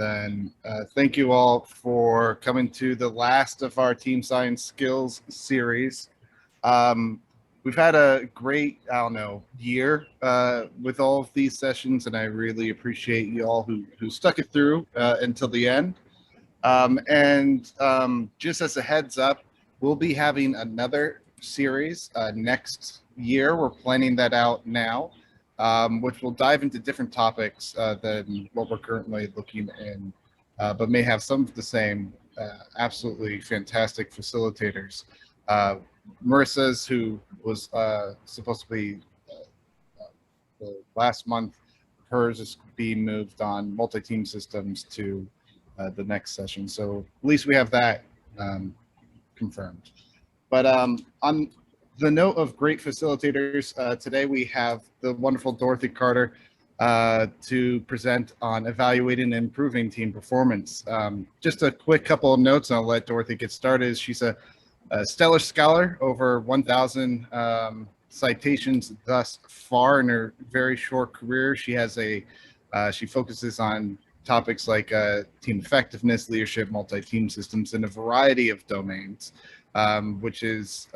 then thank you all for coming to the last of our Team Science Skills series. We've had a great, year with all of these sessions, and I really appreciate you all who stuck it through until the end. Just as a heads up, we'll be having another series next year. We're planning that out now, which will dive into different topics than what we're currently looking in, but may have some of the same absolutely fantastic facilitators. Marissa's, who was supposed to be the last month, hers is being moved on multi-team systems to the next session. So at least we have that confirmed. But on the note of great facilitators, today we have the wonderful Dorothy Carter to present on evaluating and improving team performance. Just a quick couple of notes, and I'll let Dorothy get started. She's a stellar scholar, over 1,000 citations thus far in her very short career. She has she focuses on topics like team effectiveness, leadership, multi-team systems in a variety of domains, which is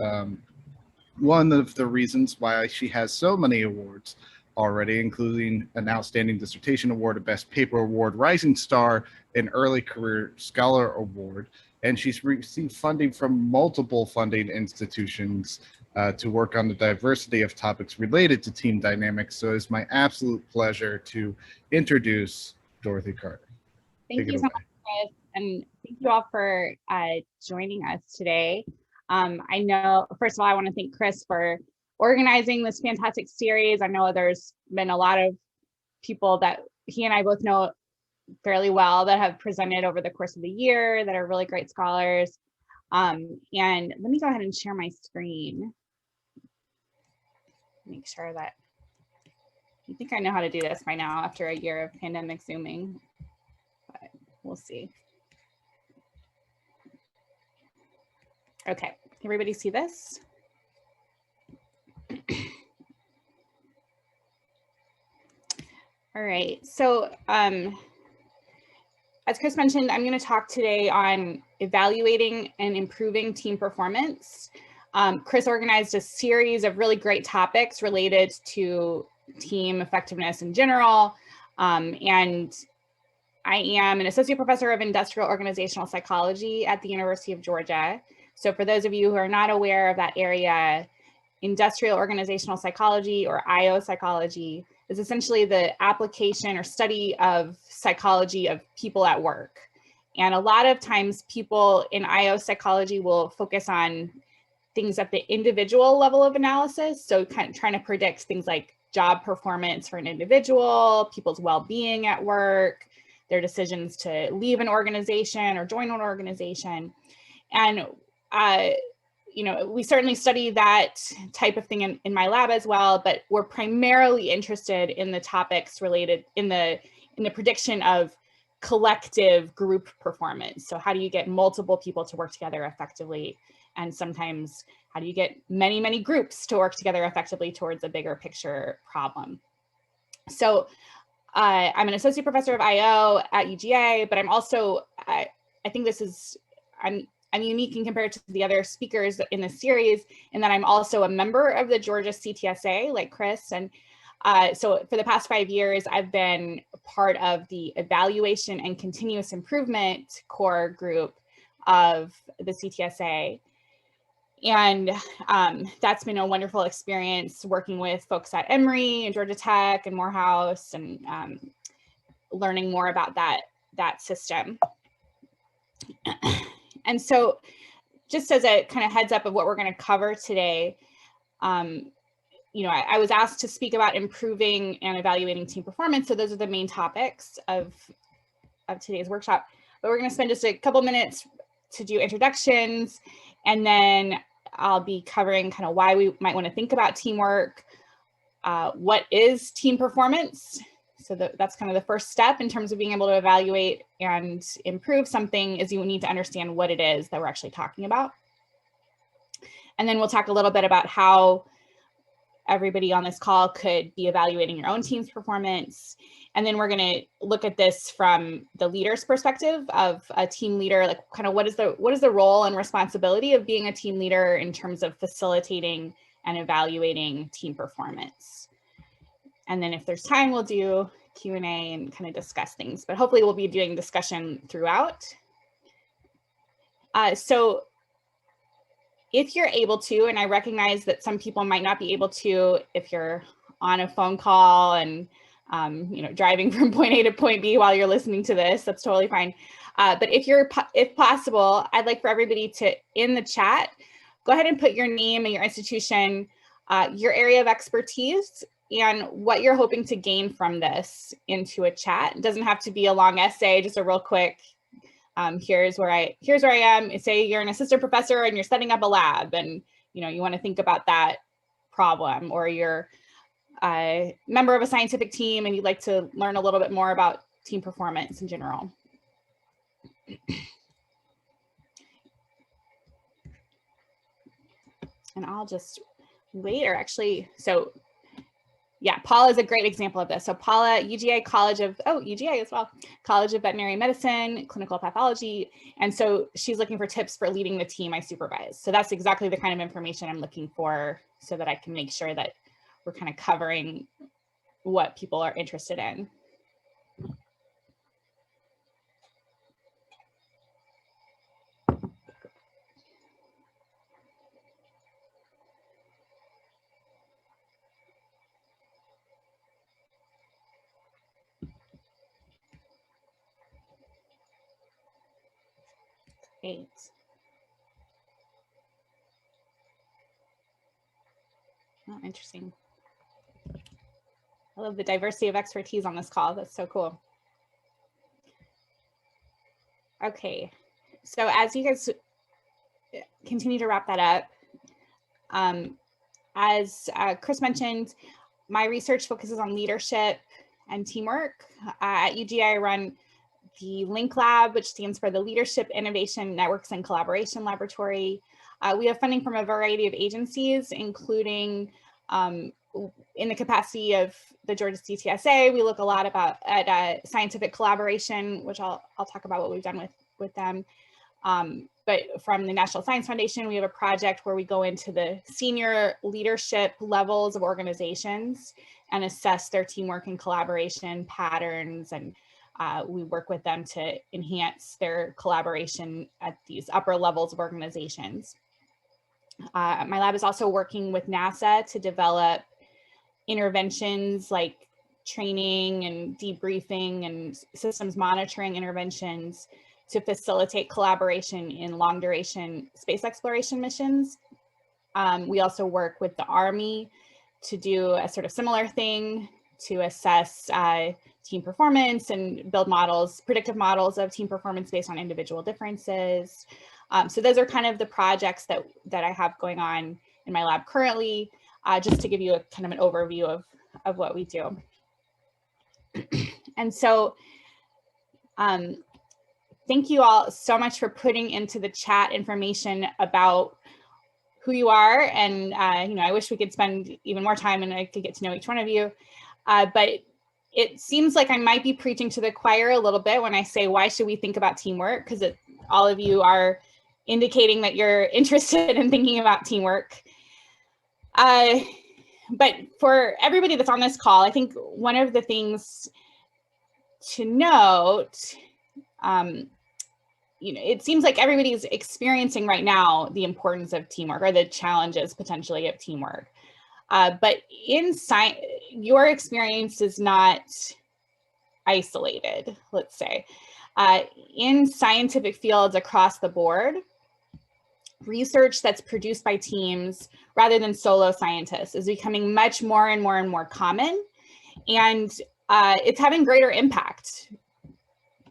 one of the reasons why she has so many awards already, including an Outstanding Dissertation Award, a Best Paper Award, Rising Star, an Early Career Scholar Award, and she's received funding from multiple funding institutions to work on the diversity of topics related to team dynamics. So it's my absolute pleasure to introduce Dorothy Carter. Thank you so much, Chris, and thank you all for joining us today. I know, first of all, I want to thank Chris for organizing this fantastic series. I know there's been a lot of people that he and I both know fairly well that have presented over the course of the year that are really great scholars. And let me go ahead and share my screen. Make sure that, I think I know how to do this by now after a year of pandemic Zooming, but we'll see. Okay, everybody see this? All right, so as Chris mentioned, I'm going to talk today on evaluating and improving team performance. Chris organized a series of really great topics related to team effectiveness in general, and I am an associate professor of industrial organizational psychology at the University of Georgia. So for those of you who are not aware of that area, industrial organizational psychology, or IO psychology, is essentially the application or study of psychology of people at work. And a lot of times people in IO psychology will focus on things at the individual level of analysis. So kind of trying to predict things like job performance for an individual, people's well-being at work, their decisions to leave an organization or join an organization. And we certainly study that type of thing in my lab as well, but we're primarily interested in the topics related in the prediction of collective group performance. So how do you get multiple people to work together effectively? And sometimes how do you get many, many groups to work together effectively towards a bigger picture problem? So I'm an associate professor of IO at UGA, but I'm also, I think this is, I'm unique in compared to the other speakers in this series, in that I'm also a member of the Georgia CTSA, like Chris. And so for the past 5 years, I've been part of the evaluation and continuous improvement core group of the CTSA. And that's been a wonderful experience working with folks at Emory and Georgia Tech and Morehouse, and learning more about that system. And so just as a kind of heads up of what we're going to cover today, I was asked to speak about improving and evaluating team performance. So those are the main topics of today's workshop. But we're going to spend just a couple minutes to do introductions, and then I'll be covering kind of why we might want to think about teamwork, what is team performance. So that's kind of the first step in terms of being able to evaluate and improve something, is you need to understand what it is that we're actually talking about. And then we'll talk a little bit about how everybody on this call could be evaluating your own team's performance. And then we're going to look at this from the leader's perspective of a team leader, like kind of what is the role and responsibility of being a team leader in terms of facilitating and evaluating team performance. And then if there's time, we'll do Q&A and kind of discuss things, but hopefully we'll be doing discussion throughout. So if you're able to, and I recognize that some people might not be able to if you're on a phone call and driving from point A to point B while you're listening to this, that's totally fine. But if possible, I'd like for everybody to, in the chat, go ahead and put your name and your institution, your area of expertise, and what you're hoping to gain from this into a chat. It doesn't have to be a long essay, just a real quick, here's where I am. Say you're an assistant professor and you're setting up a lab, and you want to think about that problem, or you're a member of a scientific team and you'd like to learn a little bit more about team performance in general. And I'll just wait, or actually, so yeah, Paula is a great example of this. So Paula, UGA UGA as well, College of Veterinary Medicine, Clinical Pathology. And so she's looking for tips for leading the team I supervise. So that's exactly the kind of information I'm looking for so that I can make sure that we're kind of covering what people are interested in. Great. Oh, interesting. I love the diversity of expertise on this call. That's so cool. Okay, so as you guys continue to wrap that up, as Chris mentioned, my research focuses on leadership and teamwork. At UGI, I run the LINK Lab, which stands for the Leadership, Innovation, Networks, and Collaboration Laboratory. We have funding from a variety of agencies, including in the capacity of the Georgia CTSA. We look a lot at scientific collaboration, which I'll talk about what we've done with them. But from the National Science Foundation, we have a project where we go into the senior leadership levels of organizations and assess their teamwork and collaboration patterns, and we work with them to enhance their collaboration at these upper levels of organizations. My lab is also working with NASA to develop interventions like training and debriefing and systems monitoring interventions to facilitate collaboration in long duration space exploration missions. We also work with the Army to do a sort of similar thing to assess team performance and build models, predictive models of team performance based on individual differences. So those are kind of the projects that I have going on in my lab currently, just to give you a kind of an overview of what we do. And so thank you all so much for putting into the chat information about who you are. And I wish we could spend even more time and I could get to know each one of you. But it seems like I might be preaching to the choir a little bit when I say, why should we think about teamwork? Because all of you are indicating that you're interested in thinking about teamwork. But for everybody that's on this call, I think one of the things to note, it seems like everybody's experiencing right now the importance of teamwork, or the challenges potentially of teamwork. But in science, your experience is not isolated, let's say. In scientific fields across the board, research that's produced by teams rather than solo scientists is becoming much more and more and more common. And it's having greater impact,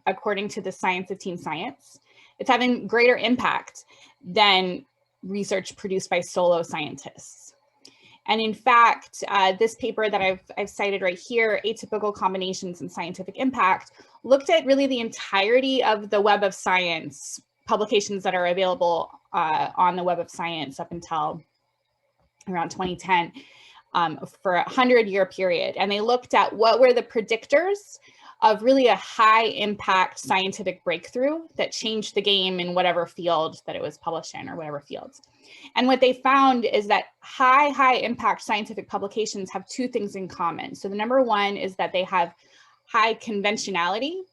according to the science of team science. It's having greater impact than research produced by solo scientists. And in fact, this paper that I've cited right here, Atypical Combinations and Scientific Impact, looked at really the entirety of the Web of Science publications that are available on the Web of Science up until around 2010. for a 100-year period. And they looked at what were the predictors of really a high impact scientific breakthrough that changed the game in whatever field that it was published in or whatever fields. And what they found is that high impact scientific publications have two things in common. So the number one is that they have high conventionality,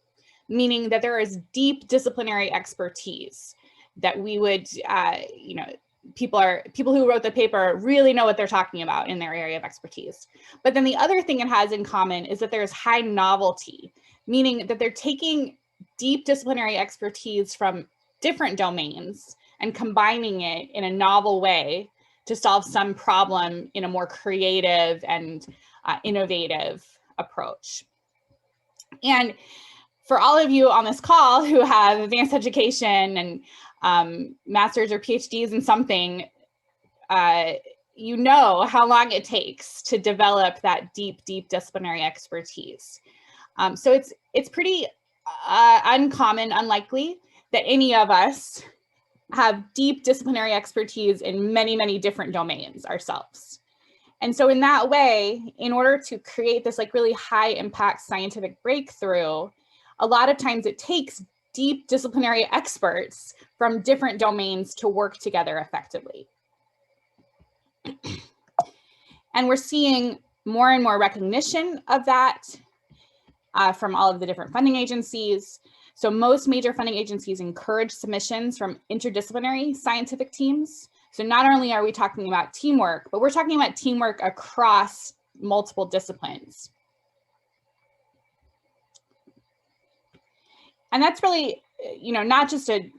meaning that there is deep disciplinary expertise that we would, people who wrote the paper really know what they're talking about in their area of expertise. But then the other thing it has in common is that there's high novelty, meaning that they're taking deep disciplinary expertise from different domains and combining it in a novel way to solve some problem in a more creative and innovative approach. And for all of you on this call who have advanced education and master's or PhDs in something, you know how long it takes to develop that deep disciplinary expertise. So it's pretty uncommon, unlikely that any of us have deep disciplinary expertise in many different domains ourselves. And so in that way, in order to create this like really high impact scientific breakthrough, a lot of times it takes deep disciplinary experts from different domains to work together effectively. And we're seeing more and more recognition of that from all of the different funding agencies. So most major funding agencies encourage submissions from interdisciplinary scientific teams. So not only are we talking about teamwork, but we're talking about teamwork across multiple disciplines. And that's really, not just a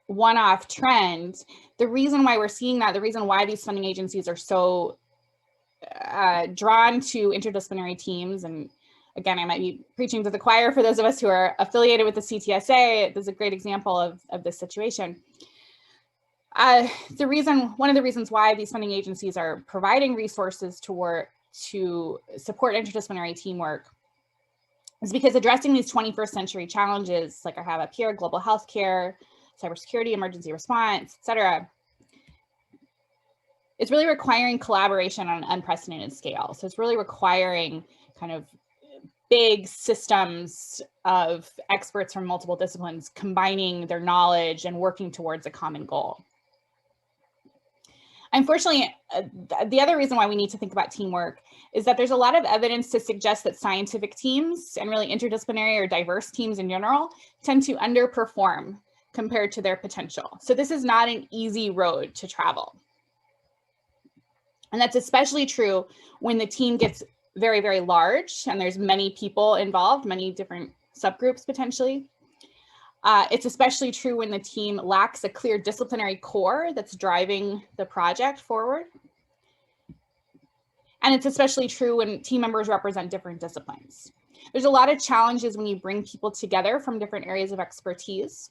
one-off trend. The reason why we're seeing that, the reason why these funding agencies are so drawn to interdisciplinary teams, and again, I might be preaching to the choir for those of us who are affiliated with the CTSA. This is a great example of this situation. One of the reasons why these funding agencies are providing resources to support interdisciplinary teamwork is because addressing these 21st century challenges, like I have up here, global healthcare, cybersecurity, emergency response, et cetera, it's really requiring collaboration on an unprecedented scale. So it's really requiring kind of big systems of experts from multiple disciplines combining their knowledge and working towards a common goal. Unfortunately, the other reason why we need to think about teamwork is that there's a lot of evidence to suggest that scientific teams and really interdisciplinary or diverse teams in general tend to underperform compared to their potential. So this is not an easy road to travel. And that's especially true when the team gets very large and there's many people involved, many different subgroups potentially. It's especially true when the team lacks a clear disciplinary core that's driving the project forward. And it's especially true when team members represent different disciplines. There's a lot of challenges when you bring people together from different areas of expertise.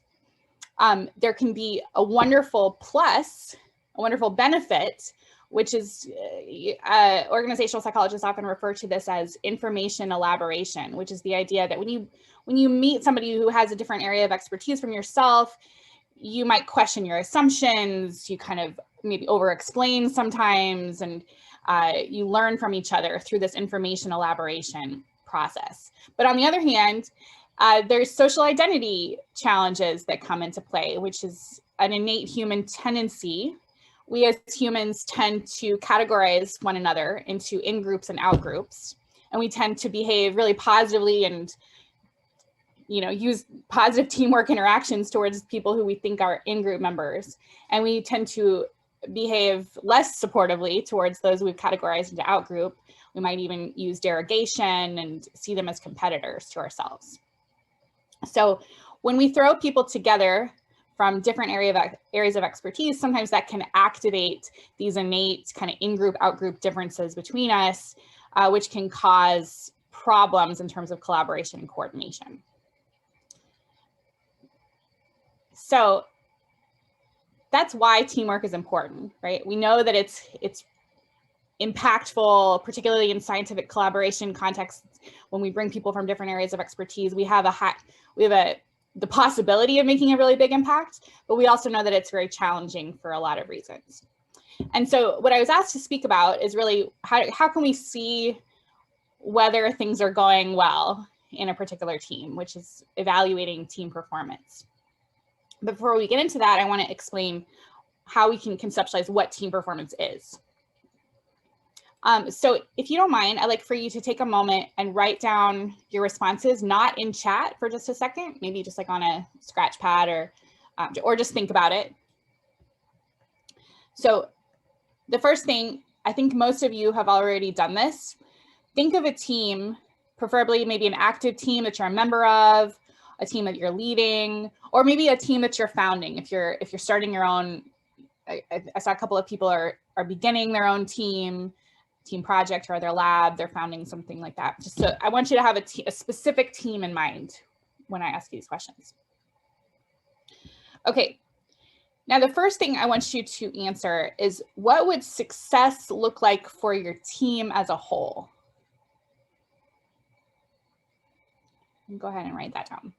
There can be a wonderful plus, a wonderful benefit, which is organizational psychologists often refer to this as information elaboration, which is the idea that when you meet somebody who has a different area of expertise from yourself, you might question your assumptions, you kind of maybe over-explain sometimes, and you learn from each other through this information elaboration process. But on the other hand, there's social identity challenges that come into play, which is an innate human tendency. We as humans tend to categorize one another into in-groups and out-groups, and we tend to behave really positively and use positive teamwork interactions towards people who we think are in-group members. And we tend to behave less supportively towards those we've categorized into out-group. We might even use derogation and see them as competitors to ourselves. So when we throw people together from different areas of expertise, sometimes that can activate these innate kind of in-group, out-group differences between us, which can cause problems in terms of collaboration and coordination. So that's why teamwork is important, right? We know that it's impactful, particularly in scientific collaboration contexts. When we bring people from different areas of expertise, we have the possibility of making a really big impact, but we also know that it's very challenging for a lot of reasons. And so what I was asked to speak about is really how can we see whether things are going well in a particular team, which is evaluating team performance. Before we get into that, I want to explain how we can conceptualize what team performance is. So if you don't mind, I'd like for you to take a moment and write down your responses, not in chat for just a second, maybe just like on a scratch pad or just think about it. So the first thing, I think most of you have already done this. Think of a team, preferably maybe an active team that you're a member of, a team that you're leading, or maybe a team that you're founding. If you're starting your own, I saw a couple of people are beginning their own team project or their lab, they're founding something like that. Just so I want you to have a specific team in mind when I ask you these questions. Okay, now the first thing I want you to answer is, what would success look like for your team as a whole? Go ahead and write that down.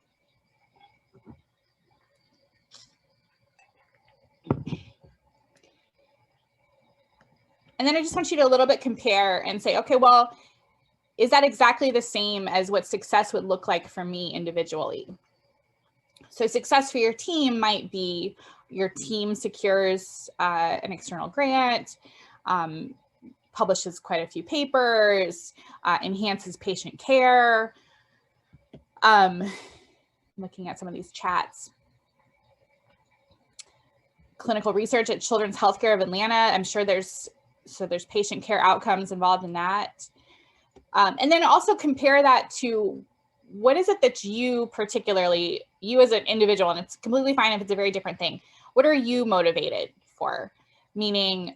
And then I just want you to a little bit compare and say, okay, well, is that exactly the same as what success would look like for me individually? So success for your team might be your team secures an external grant, publishes quite a few papers, enhances patient care. Looking at some of these chats. Clinical research at Children's Healthcare of Atlanta. I'm sure there's patient care outcomes involved in that. And then also compare that to what is it that you particularly, you as an individual, and it's completely fine if it's a very different thing. What are you motivated for? Meaning,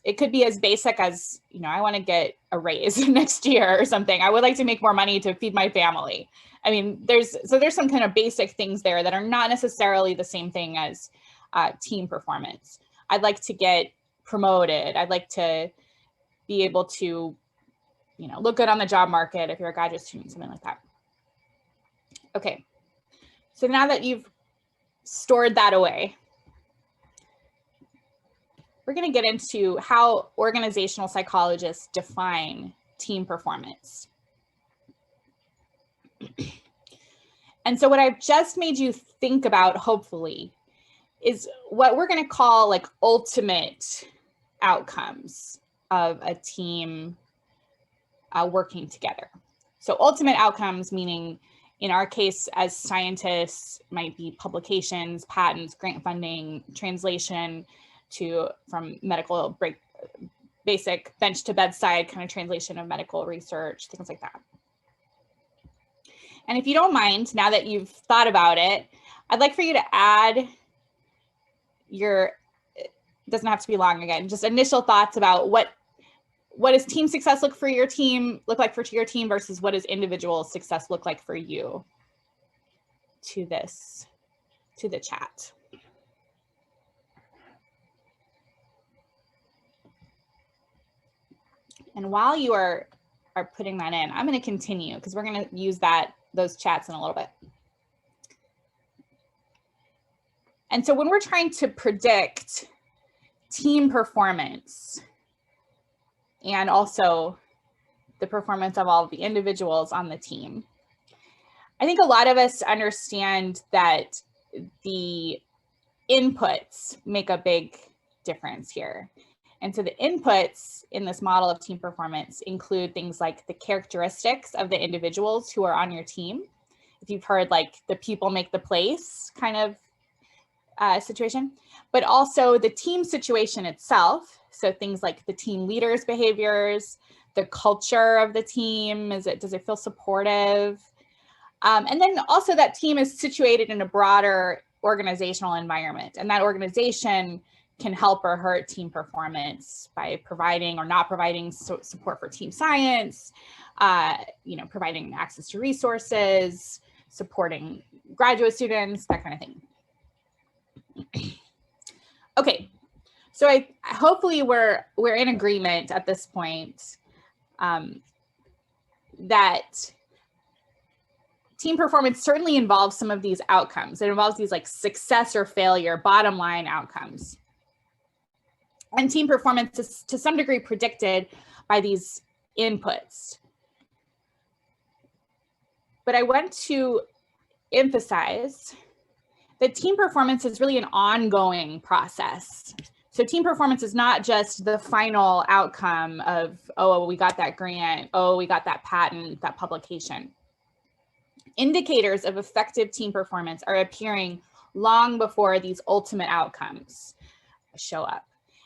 it could be as basic as, I want to get a raise next year or something. I would like to make more money to feed my family. I mean, there's some kind of basic things there that are not necessarily the same thing as team performance. I'd like to get promoted. I'd like to be able to, look good on the job market if you're a graduate student, something like that. Okay, so now that you've stored that away, we're going to get into how organizational psychologists define team performance. And so what I've just made you think about, hopefully, is what we're going to call like ultimate outcomes of a team working together. So ultimate outcomes, meaning in our case as scientists, might be publications, patents, grant funding, translation from medical basic bench to bedside kind of translation of medical research, things like that. And if you don't mind, now that you've thought about it, I'd like for you to add it doesn't have to be long again, just initial thoughts about what does team success look like for your team versus what does individual success look like for you to the chat. And while you are putting that in, I'm going to continue because we're going to use those chats in a little bit. And so when we're trying to predict team performance and also the performance of all of the individuals on the team, I think a lot of us understand that the inputs make a big difference here. And so the inputs in this model of team performance include things like the characteristics of the individuals who are on your team. If you've heard like the people make the place kind of situation, but also the team situation itself. So things like the team leader's behaviors, the culture of the team, does it feel supportive? And then also that team is situated in a broader organizational environment, and that organization can help or hurt team performance by providing or not providing support for team science, providing access to resources, supporting graduate students, that kind of thing. Okay, so hopefully we're in agreement at this point that team performance certainly involves some of these outcomes. It involves these like success or failure, bottom line outcomes. And team performance is to some degree predicted by these inputs. But I want to emphasize that team performance is really an ongoing process. So team performance is not just the final outcome of, oh, we got that grant, oh, we got that patent, that publication. Indicators of effective team performance are appearing long before these ultimate outcomes show up.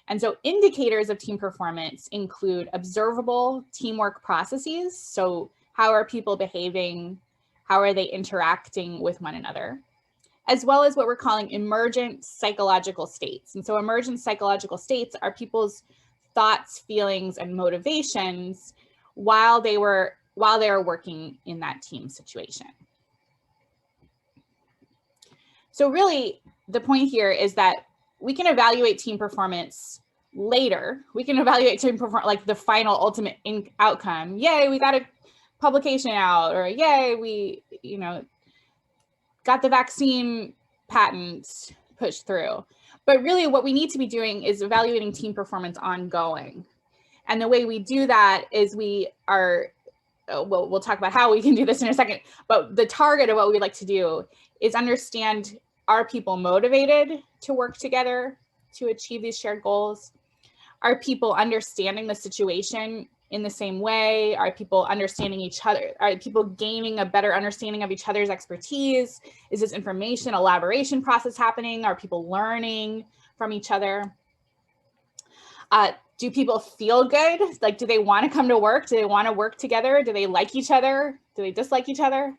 And so indicators of team performance include observable teamwork processes. So how are people behaving? How are they interacting with one another? As well as what we're calling emergent psychological states. And so emergent psychological states are people's thoughts, feelings, and motivations while they are working in that team situation. So really, the point here is that we can evaluate team performance later. We can evaluate team performance, like the final ultimate outcome. Yay, we got a publication out, or yay, we, got the vaccine patent pushed through. But really what we need to be doing is evaluating team performance ongoing. And the way we do that is we are, we'll talk about how we can do this in a second, but the target of what we'd like to do is understand, are people motivated to work together to achieve these shared goals? Are people understanding the situation in the same way? Are people understanding each other? Are people gaining a better understanding of each other's expertise? Is this information elaboration process happening? Are people learning from each other? Do people feel good? Like, do they want to come to work? Do they want to work together? Do they like each other? Do they dislike each other?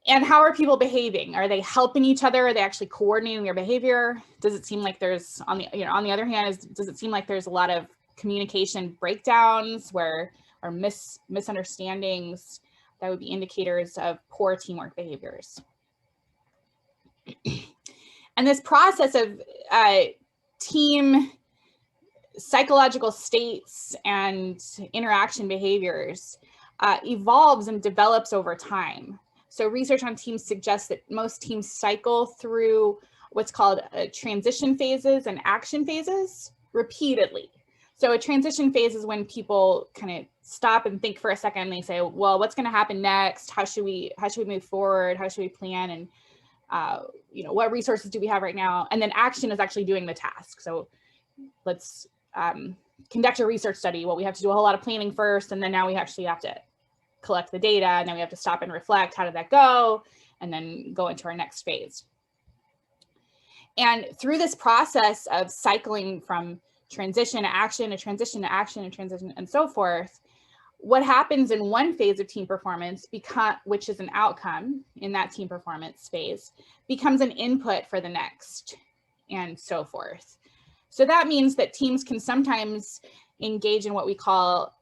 And how are people behaving? Are they helping each other? Are they actually coordinating their behavior? Does it seem like there's, on the other hand, does it seem like there's a lot of communication breakdowns or misunderstandings that would be indicators of poor teamwork behaviors? And this process of team psychological states and interaction behaviors evolves and develops over time. So research on teams suggests that most teams cycle through what's called transition phases and action phases repeatedly. So a transition phase is when people kind of stop and think for a second and they say, well, what's going to happen next? How should we move forward? How should we plan? And what resources do we have right now? And then action is actually doing the task. So let's conduct a research study. Well, we have to do a whole lot of planning first, and then now we actually have to collect the data, and then we have to stop and reflect, how did that go? And then go into our next phase. And through this process of cycling from transition to action, to transition to action, to transition, and so forth, what happens in one phase of team performance, which is an outcome in that team performance phase, becomes an input for the next, and so forth. So that means that teams can sometimes engage in what we call,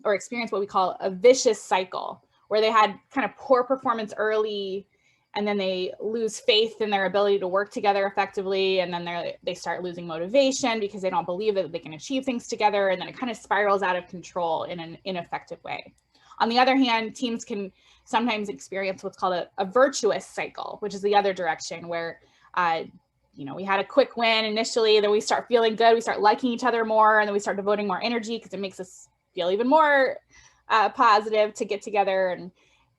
or experience what we call a vicious cycle, where they had kind of poor performance early, and then they lose faith in their ability to work together effectively, and then they start losing motivation because they don't believe that they can achieve things together, and then it kind of spirals out of control in an ineffective way. On the other hand, teams can sometimes experience what's called a virtuous cycle, which is the other direction, where we had a quick win initially, then we start feeling good, we start liking each other more, and then we start devoting more energy because it makes us feel even more positive to get together, and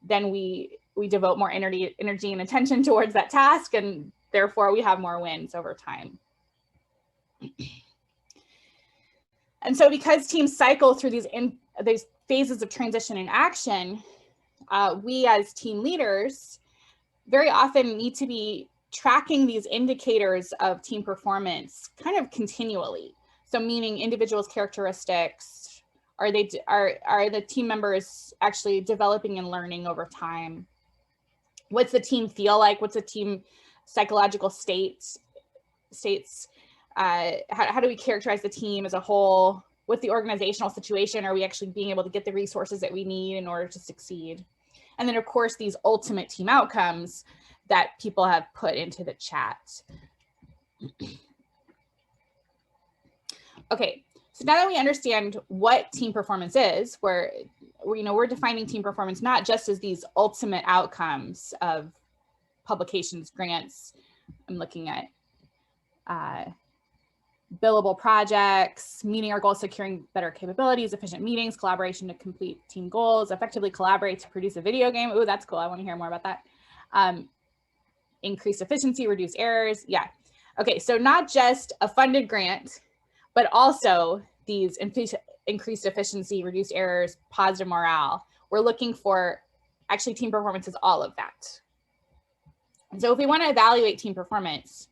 then we devote more energy and attention towards that task, and therefore we have more wins over time. And so because teams cycle through these phases of transition and action, we as team leaders very often need to be tracking these indicators of team performance kind of continually. So meaning individuals' characteristics, are the team members actually developing and learning over time? What's the team feel like? What's the team psychological states? How do we characterize the team as a whole? What's the organizational situation? Are we actually being able to get the resources that we need in order to succeed? And then of course, these ultimate team outcomes that people have put into the chat. Okay, so now that we understand what team performance is, we're defining team performance not just as these ultimate outcomes of publications, grants. I'm looking at billable projects, meeting our goals, securing better capabilities, efficient meetings, collaboration to complete team goals, effectively collaborate to produce a video game. Ooh, that's cool. I want to hear more about that. Increased efficiency, reduce errors. Yeah. Okay, so not just a funded grant, but also these increased efficiency, reduced errors, positive morale. We're looking for, actually team performance is all of that. And so if we want to evaluate team performance,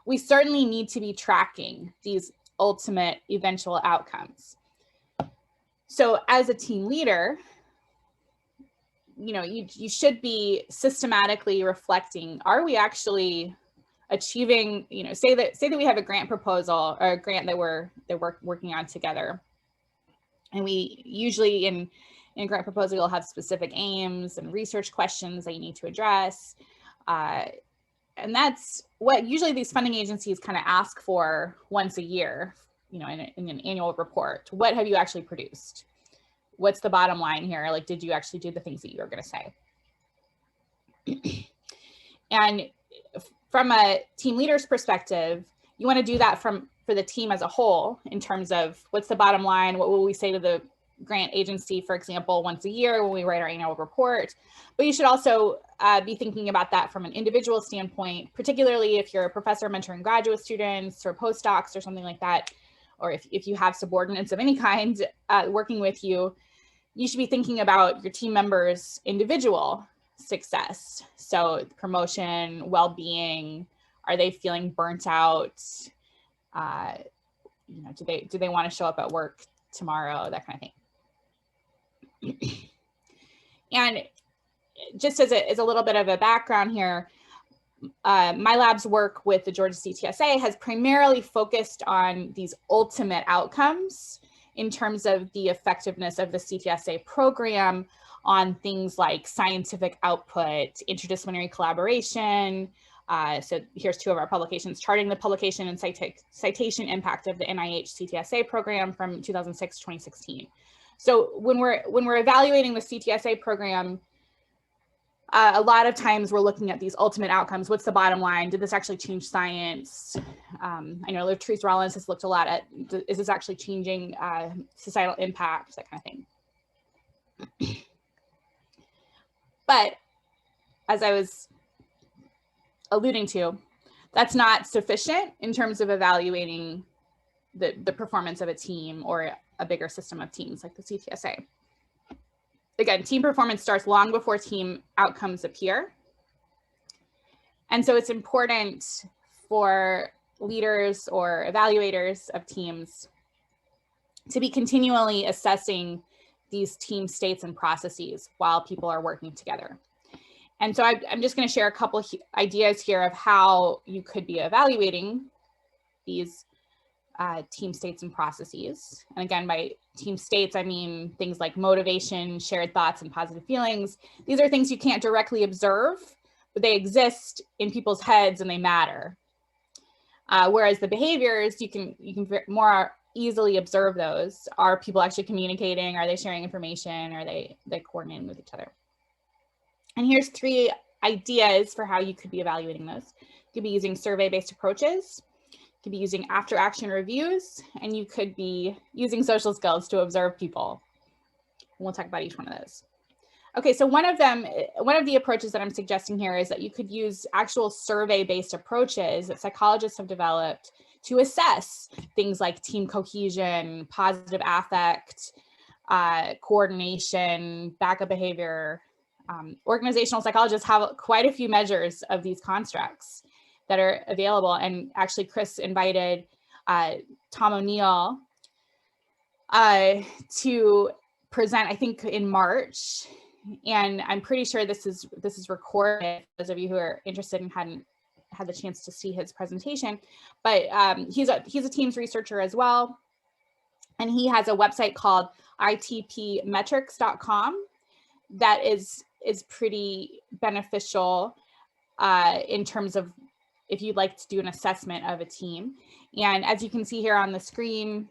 we certainly need to be tracking these ultimate eventual outcomes. So as a team leader, you should be systematically reflecting, are we actually achieving, say that we have a grant proposal or a grant that we're working on together. And we usually in a grant proposal, you'll have specific aims and research questions that you need to address. And that's what usually these funding agencies kind of ask for once a year, in an annual report. What have you actually produced? What's the bottom line here? Like, did you actually do the things that you were going to say? And from a team leader's perspective, you want to do that for the team as a whole in terms of what's the bottom line? What will we say to the grant agency, for example, once a year when we write our annual report? But you should also be thinking about that from an individual standpoint, particularly if you're a professor mentoring graduate students or postdocs or something like that, or if you have subordinates of any kind working with you, you should be thinking about your team members' individual success. So promotion, well-being, are they feeling burnt out? Do they want to show up at work tomorrow? That kind of thing. And just as a little bit of a background here, my lab's work with the Georgia CTSA has primarily focused on these ultimate outcomes in terms of the effectiveness of the CTSA program on things like scientific output, interdisciplinary collaboration. So here's two of our publications: charting the publication and citation impact of the NIH CTSA program from 2006 to 2016. So when we're evaluating the CTSA program, a lot of times we're looking at these ultimate outcomes. What's the bottom line? Did this actually change science? I know Latrice Rollins has looked a lot at, is this actually changing societal impact, that kind of thing. But as I was alluding to, that's not sufficient in terms of evaluating the performance of a team or a bigger system of teams like the CTSA. Again, team performance starts long before team outcomes appear. And so it's important for leaders or evaluators of teams to be continually assessing these team states and processes while people are working together. And so I'm just going to share a couple of ideas here of how you could be evaluating these team states and processes. And again, by team states, I mean things like motivation, shared thoughts, and positive feelings. These are things you can't directly observe, but they exist in people's heads and they matter. Whereas the behaviors, you can more easily observe those. Are people actually communicating? Are they sharing information? Are they coordinating with each other? And here's 3 ideas for how you could be evaluating those. You could be using survey-based approaches. You could be using after-action reviews, and you could be using social skills to observe people. We'll talk about each one of those. Okay, so one of the approaches that I'm suggesting here is that you could use actual survey-based approaches that psychologists have developed to assess things like team cohesion, positive affect, coordination, backup behavior. Organizational psychologists have quite a few measures of these constructs that are available. And actually, Chris invited Tom O'Neill to present, I think, in March. And I'm pretty sure this is recorded. Those of you who are interested and hadn't had the chance to see his presentation, but he's a teams researcher as well, and he has a website called itpmetrics.com that is pretty beneficial in terms of if you'd like to do an assessment of a team. And as you can see here on the screen,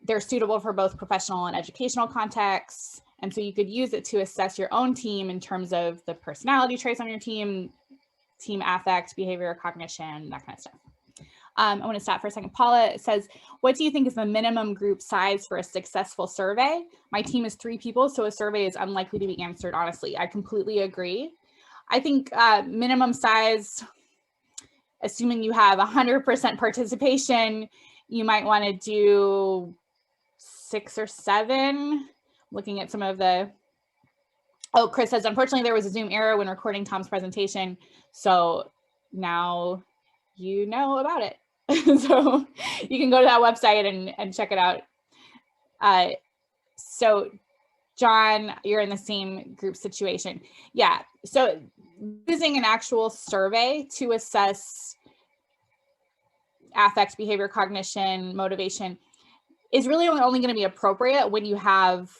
they're suitable for both professional and educational contexts. And so you could use it to assess your own team in terms of the personality traits on your team affect, behavior, cognition, that kind of stuff. I want to stop for a second. Paula says, what do you think is the minimum group size for a successful survey? My team is 3 people, so a survey is unlikely to be answered honestly. I completely agree. I think minimum size, assuming you have 100% participation, you might want to do 6 or 7. Looking at some of the, oh, Chris says, unfortunately, there was a Zoom error when recording Tom's presentation. So now you know about it. So you can go to that website and check it out. So John, you're in the same group situation. Yeah, so using an actual survey to assess affect, behavior, cognition, motivation is really only going to be appropriate when you have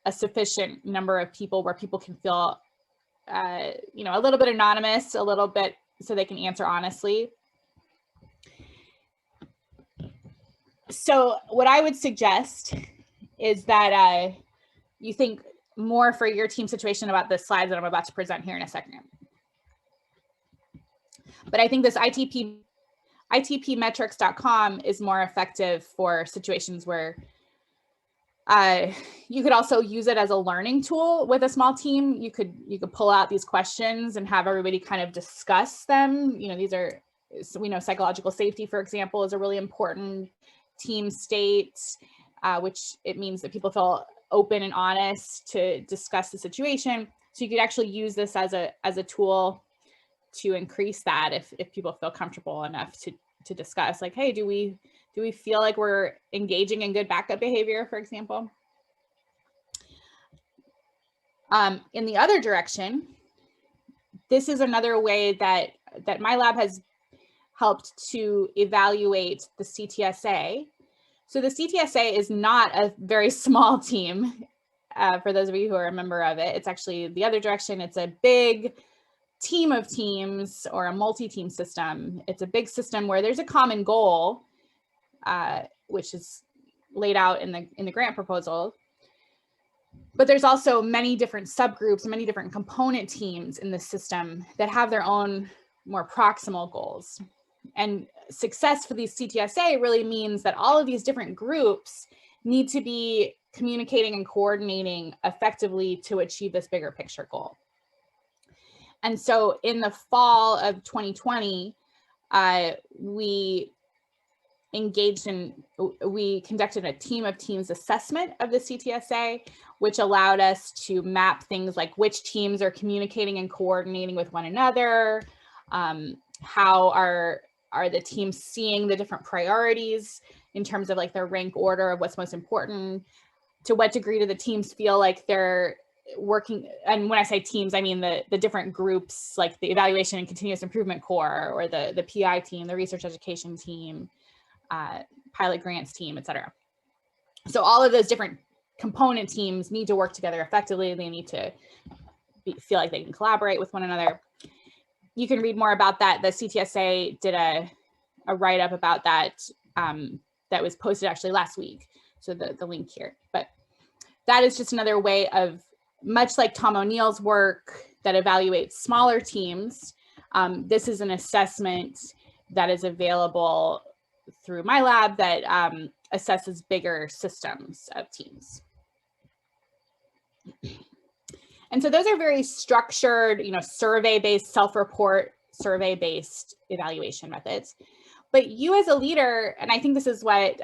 a sufficient number of people where people can feel, you know, a little bit anonymous, a little bit so they can answer honestly. So what I would suggest is that you think more for your team situation about the slides that I'm about to present here in a second. But I think this itpmetrics.com is more effective for situations where you could also use it as a learning tool with a small team. You could pull out these questions and have everybody kind of discuss them. You know, these are, so we know psychological safety, for example, is a really important team state, which it means that people feel open and honest to discuss the situation. So you could actually use this as a tool to increase that if people feel comfortable enough to discuss, like, hey, do we feel like we're engaging in good backup behavior, for example? In the other direction, this is another way that my lab has helped to evaluate the CTSA. So the CTSA is not a very small team. For those of you who are a member of it, it's actually the other direction. It's a big team of teams or a multi-team system. It's a big system where there's a common goal, which is laid out in the grant proposal. But there's also many different subgroups, many different component teams in the system that have their own more proximal goals. And success for these CTSA really means that all of these different groups need to be communicating and coordinating effectively to achieve this bigger picture goal. And so in the fall of 2020, we conducted a team of teams assessment of the CTSA, which allowed us to map things like which teams are communicating and coordinating with one another, how are the teams seeing the different priorities in terms of like their rank order of what's most important, to what degree do the teams feel like they're working, and when I say teams, I mean the different groups, like the evaluation and continuous improvement core, or the PI team, the research education team, pilot grants team, et cetera. So all of those different component teams need to work together effectively. They need to feel like they can collaborate with one another. You can read more about that. The CTSA did a write-up about that that was posted actually last week. So the link here, but that is just another way of, much like Tom O'Neill's work that evaluates smaller teams, this is an assessment that is available through my lab that assesses bigger systems of teams. And so those are very structured, you know, survey-based, self-report, survey-based evaluation methods. But you as a leader, and I think this is what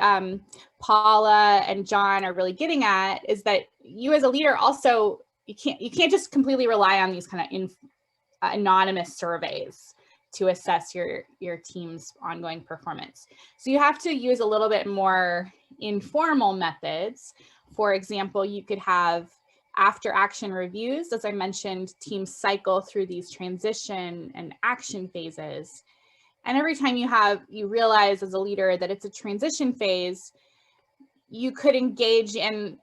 Paula and John are really getting at, is that you as a leader also, you can't just completely rely on these kind of anonymous surveys to assess your team's ongoing performance. So you have to use a little bit more informal methods. For example, you could have after action reviews. As I mentioned, teams cycle through these transition and action phases. And every time you realize as a leader that it's a transition phase, you could engage in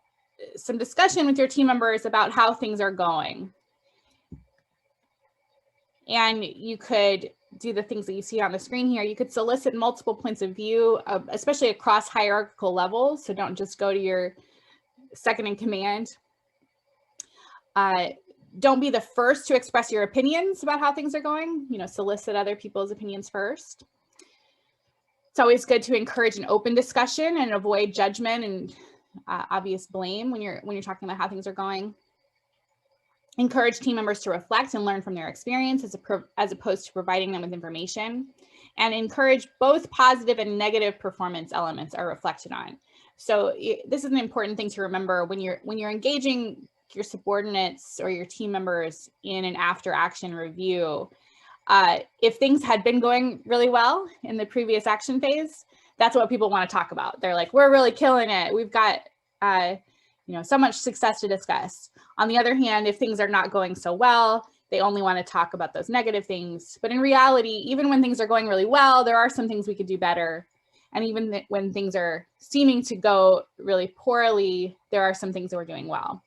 some discussion with your team members about how things are going. And you could do the things that you see on the screen here. You could solicit multiple points of view, especially across hierarchical levels. So don't just go to your second in command. Don't be the first to express your opinions about how things are going. You know, solicit other people's opinions first. It's always good to encourage an open discussion and avoid judgment and obvious blame when you're talking about how things are going. Encourage team members to reflect and learn from their experience as opposed to providing them with information. And encourage both positive and negative performance elements are reflected on. So this is an important thing to remember when you're engaging your subordinates or your team members in an after action review. If things had been going really well in the previous action phase, that's what people want to talk about. They're like, we're really killing it. We've got so much success to discuss. On the other hand, if things are not going so well, they only want to talk about those negative things. But in reality, even when things are going really well, there are some things we could do better. And even when things are seeming to go really poorly, there are some things that we're doing well.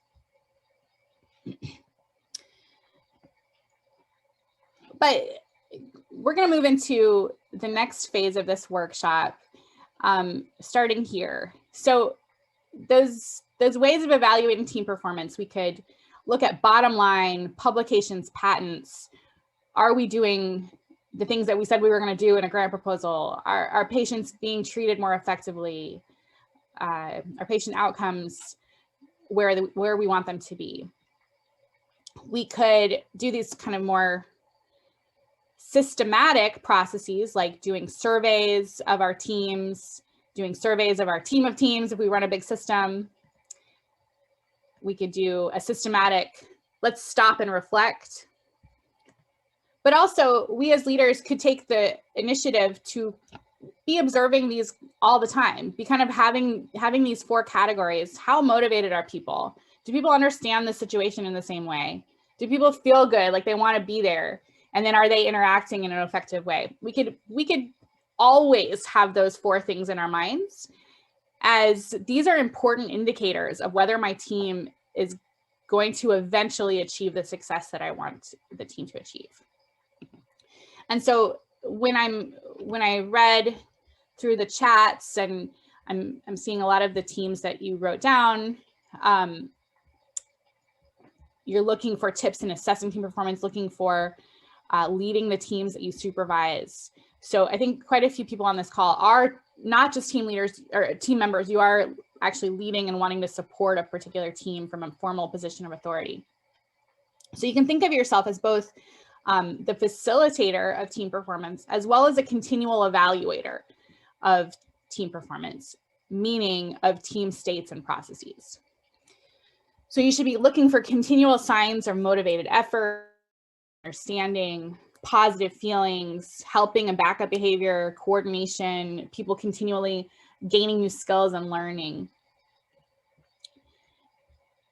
But we're going to move into the next phase of this workshop, starting here. So those ways of evaluating team performance, we could look at bottom line, publications, patents. Are we doing the things that we said we were going to do in a grant proposal? Are patients being treated more effectively? Are patient outcomes where we want them to be? We could do these kind of more systematic processes, like doing surveys of our teams, doing surveys of our team of teams if we run a big system. We could do a systematic, let's stop and reflect. But also, we as leaders could take the initiative to be observing these all the time, be kind of having these 4 categories. How motivated are people? Do people understand the situation in the same way? Do people feel good, like they want to be there? And then are they interacting in an effective way? We could always have those 4 things in our minds, as these are important indicators of whether my team is going to eventually achieve the success that I want the team to achieve. And so when I read through the chats, and I'm seeing a lot of the teams that you wrote down, you're looking for tips in assessing team performance, looking for leading the teams that you supervise. So I think quite a few people on this call are not just team leaders or team members, you are actually leading and wanting to support a particular team from a formal position of authority. So you can think of yourself as both the facilitator of team performance, as well as a continual evaluator of team performance, meaning of team states and processes. So you should be looking for continual signs of motivated effort, understanding, positive feelings, helping and backup behavior, coordination, people continually gaining new skills and learning.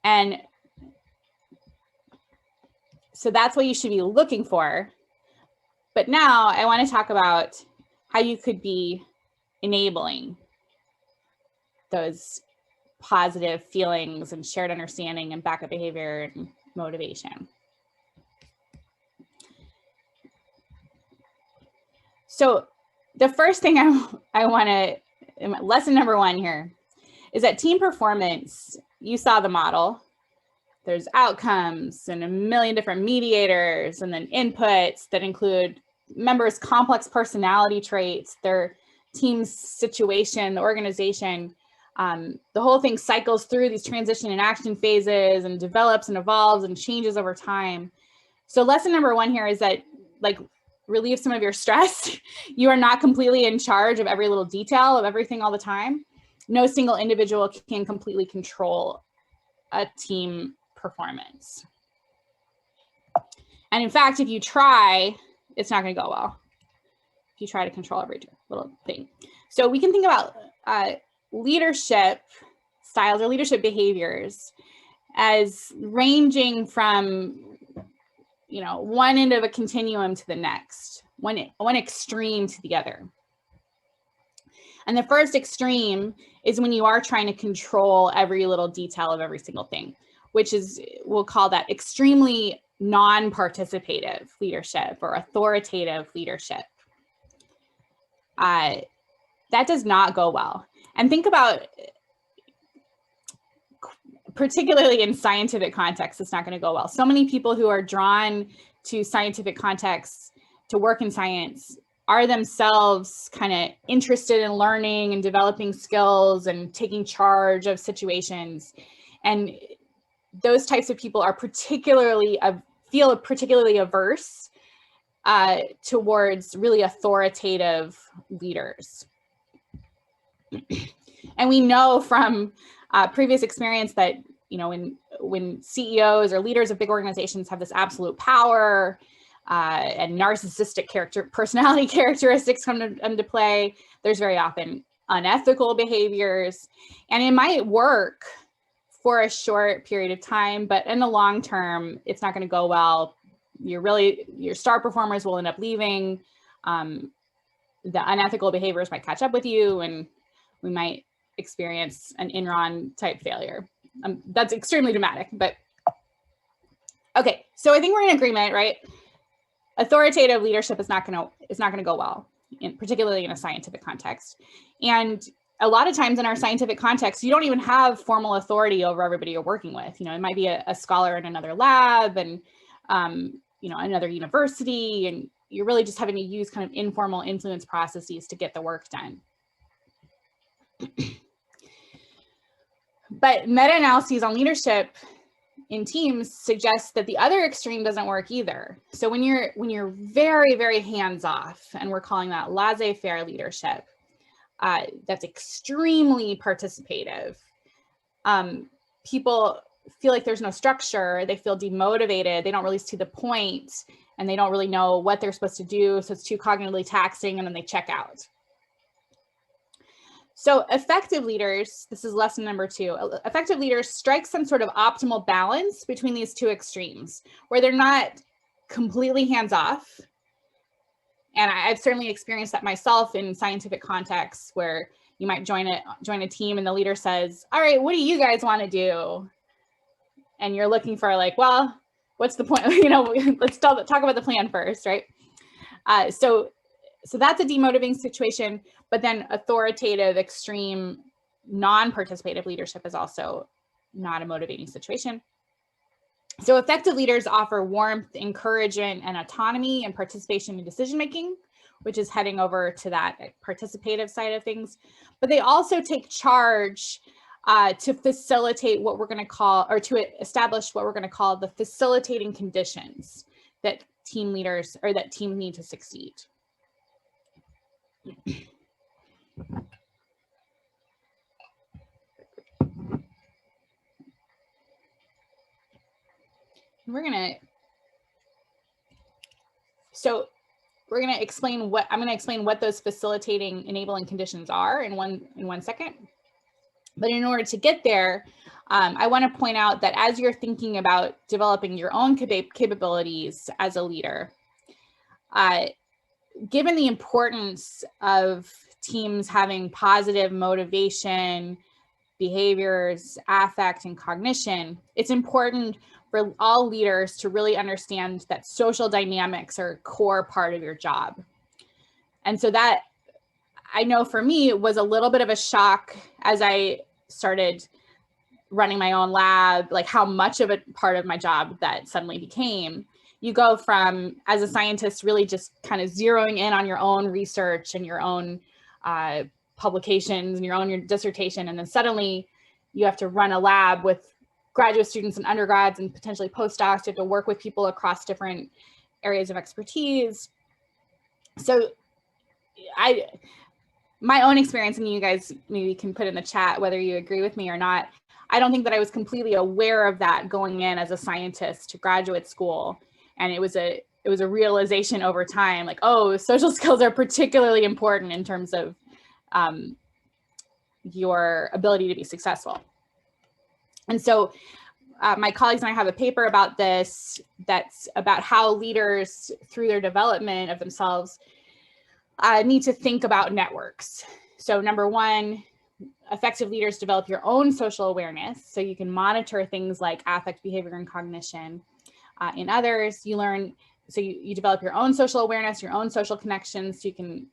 And so that's what you should be looking for. But now I want to talk about how you could be enabling those positive feelings and shared understanding and backup behavior and motivation. So the first thing I want to, lesson number 1 here, is that team performance, you saw the model. There's outcomes and a million different mediators, and then inputs that include members' complex personality traits, their team's situation, the organization. The whole thing cycles through these transition and action phases and develops and evolves and changes over time. So lesson number 1 here is that, like, relieve some of your stress. You are not completely in charge of every little detail of everything all the time. No single individual can completely control a team performance. And in fact, if you try, it's not going to go well. If you try to control every little thing. So we can think about leadership styles or leadership behaviors as ranging from, one end of a continuum to the next, one extreme to the other. And the first extreme is when you are trying to control every little detail of every single thing, which is, we'll call that extremely non-participative leadership or authoritative leadership. That does not go well. And think about, particularly in scientific contexts, it's not going to go well. So many people who are drawn to scientific contexts, to work in science, are themselves kind of interested in learning and developing skills and taking charge of situations. And those types of people are feel particularly averse towards really authoritative leaders. And we know from previous experience that, you know, when CEOs or leaders of big organizations have this absolute power and narcissistic personality characteristics come into play, there's very often unethical behaviors, and it might work for a short period of time, but in the long term, it's not going to go well. Your star performers will end up leaving. The unethical behaviors might catch up with you, and we might experience an Enron type failure. That's extremely dramatic, but okay. So I think we're in agreement, right? Authoritative leadership is not going to go well, particularly in a scientific context. And a lot of times in our scientific context, you don't even have formal authority over everybody you're working with. You know, it might be a scholar in another lab and, you know, another university, and you're really just having to use kind of informal influence processes to get the work done. But meta-analyses on leadership in teams suggest that the other extreme doesn't work either. So when you're very, very hands-off, and we're calling that laissez-faire leadership, that's extremely participative. People feel like there's no structure, they feel demotivated, they don't really see the point, and they don't really know what they're supposed to do, so it's too cognitively taxing, and then they check out. So effective leaders, this is lesson number 2, effective leaders strike some sort of optimal balance between these two extremes, where they're not completely hands-off. And I've certainly experienced that myself in scientific contexts, where you might join a team and the leader says, all right, what do you guys want to do? And you're looking for like, well, what's the point? You know, let's talk about the plan first, right? So that's a demotivating situation, but then authoritative, extreme, non-participative leadership is also not a motivating situation. So effective leaders offer warmth, encouragement, and autonomy and participation in decision-making, which is heading over to that participative side of things. But they also take charge to facilitate what we're going to call, or to establish what we're going to call the facilitating conditions that team leaders or that teams need to succeed. We're going to explain what those facilitating enabling conditions are in one second. But in order to get there, I want to point out that as you're thinking about developing your own capabilities as a leader, given the importance of teams having positive motivation, behaviors, affect, and cognition, it's important for all leaders to really understand that social dynamics are a core part of your job. And so that, I know for me, it was a little bit of a shock as I started running my own lab, like how much of a part of my job that suddenly became. You go from, as a scientist, really just kind of zeroing in on your own research and your own publications and your dissertation, and then suddenly you have to run a lab with graduate students and undergrads and potentially postdocs. You have to work with people across different areas of expertise. So my own experience, and you guys maybe can put in the chat whether you agree with me or not, I don't think that I was completely aware of that going in as a scientist to graduate school. And it was a realization over time, like, oh, social skills are particularly important in terms of your ability to be successful. And so my colleagues and I have a paper about this that's about how leaders, through their development of themselves, need to think about networks. So number 1, effective leaders develop your own social awareness, so you can monitor things like affect, behavior, and cognition. In others, you learn, so you develop your own social awareness, your own social connections, so you can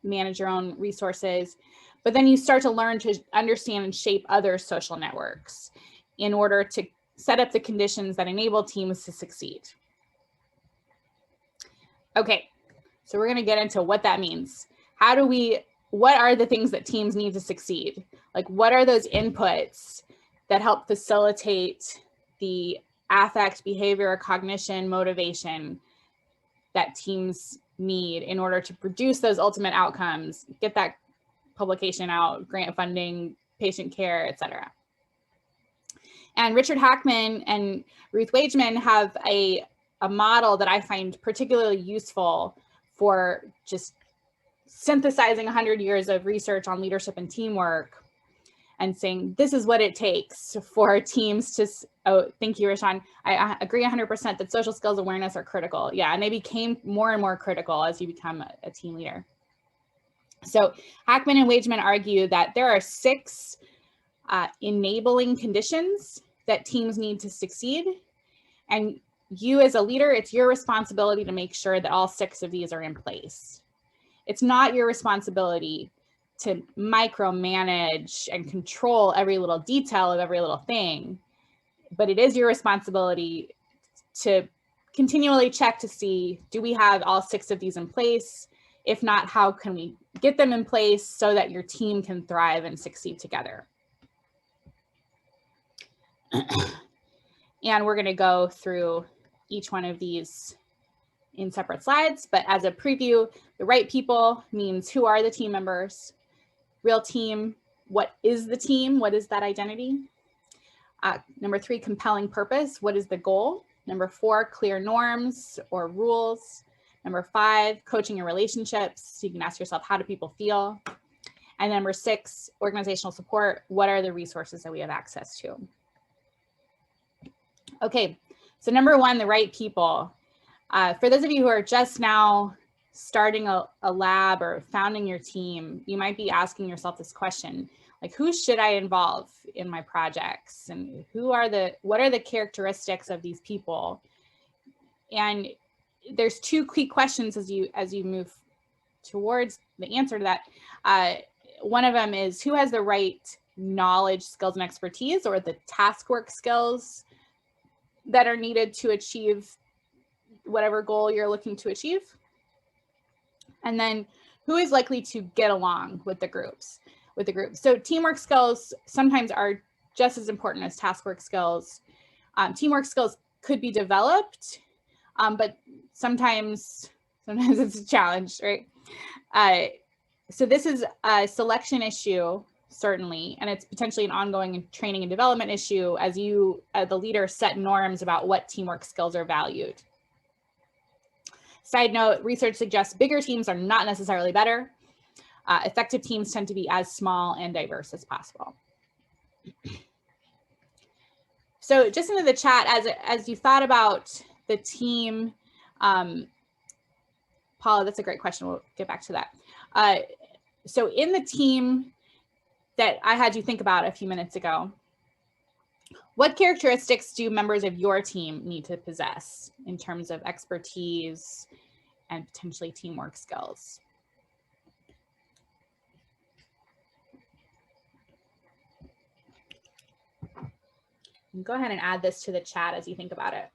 manage your own resources. But then you start to learn to understand and shape other social networks in order to set up the conditions that enable teams to succeed. Okay, So we're going to get into what that means. What are the things that teams need to succeed? Like, what are those inputs that help facilitate the affect, behavior, cognition, motivation that teams need in order to produce those ultimate outcomes, get that publication out, grant funding, patient care, et cetera. And Richard Hackman and Ruth Wageman have a model that I find particularly useful for just synthesizing 100 years of research on leadership and teamwork and saying, this is what it takes for teams to, oh, thank you, Rashawn. I agree 100% that social skills awareness are critical. Yeah, and they became more and more critical as you become a team leader. So Hackman and Wageman argue that there are 6 enabling conditions that teams need to succeed. And you as a leader, it's your responsibility to make sure that all 6 of these are in place. It's not your responsibility to micromanage and control every little detail of every little thing, but it is your responsibility to continually check to see, do we have all 6 of these in place? If not, how can we get them in place so that your team can thrive and succeed together? And we're going to go through each one of these in separate slides, but as a preview, the right people means who are the team members? Real team, what is the team? What is that identity? Number 3, compelling purpose. What is the goal? Number 4, clear norms or rules. Number 5, coaching your relationships. So you can ask yourself, how do people feel? And number 6, organizational support. What are the resources that we have access to? Okay, so number 1, the right people. For those of you who are just now starting a lab or founding your team, you might be asking yourself this question, like, who should I involve in my projects? And what are the characteristics of these people? And there's 2 key questions as you move towards the answer to that. One of them is, who has the right knowledge, skills, and expertise, or the task work skills that are needed to achieve whatever goal you're looking to achieve? And then who is likely to get along with the group? So teamwork skills sometimes are just as important as task work skills. Teamwork skills could be developed, but sometimes it's a challenge, right? So this is a selection issue, certainly, and it's potentially an ongoing training and development issue as you, the leader, set norms about what teamwork skills are valued. Side note, research suggests bigger teams are not necessarily better. Effective teams tend to be as small and diverse as possible. So just into the chat, as you thought about the team, Paula, that's a great question. We'll get back to that. So in the team that I had you think about a few minutes ago, what characteristics do members of your team need to possess in terms of expertise and potentially teamwork skills? And go ahead and add this to the chat as you think about it.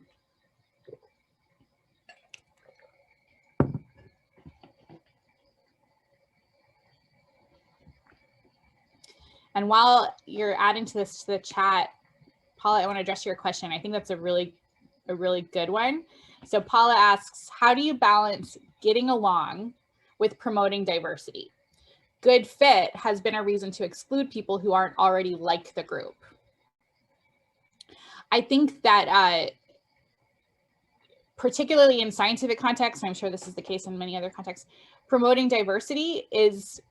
And while you're adding to the chat, Paula, I want to address your question. I think that's a really good one. So Paula asks, how do you balance getting along with promoting diversity? Good fit has been a reason to exclude people who aren't already like the group. I think that particularly in scientific contexts, and I'm sure this is the case in many other contexts, promoting diversity is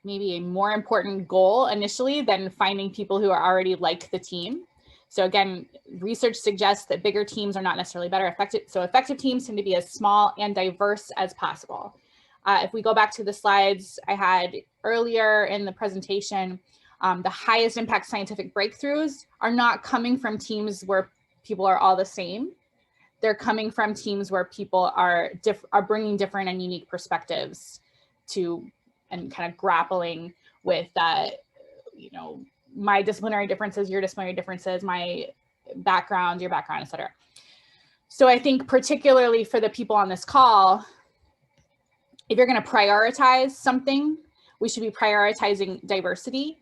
maybe a more important goal initially than finding people who are already like the team. So again, research suggests that bigger teams are not necessarily better. Effective teams tend to be as small and diverse as possible. If we go back to the slides I had earlier in the presentation, the highest impact scientific breakthroughs are not coming from teams where people are all the same. They're coming from teams where people are bringing different and unique perspectives to and kind of grappling with you know, my disciplinary differences, your disciplinary differences, my background, your background, et cetera. So I think particularly for the people on this call, if you're going to prioritize something, we should be prioritizing diversity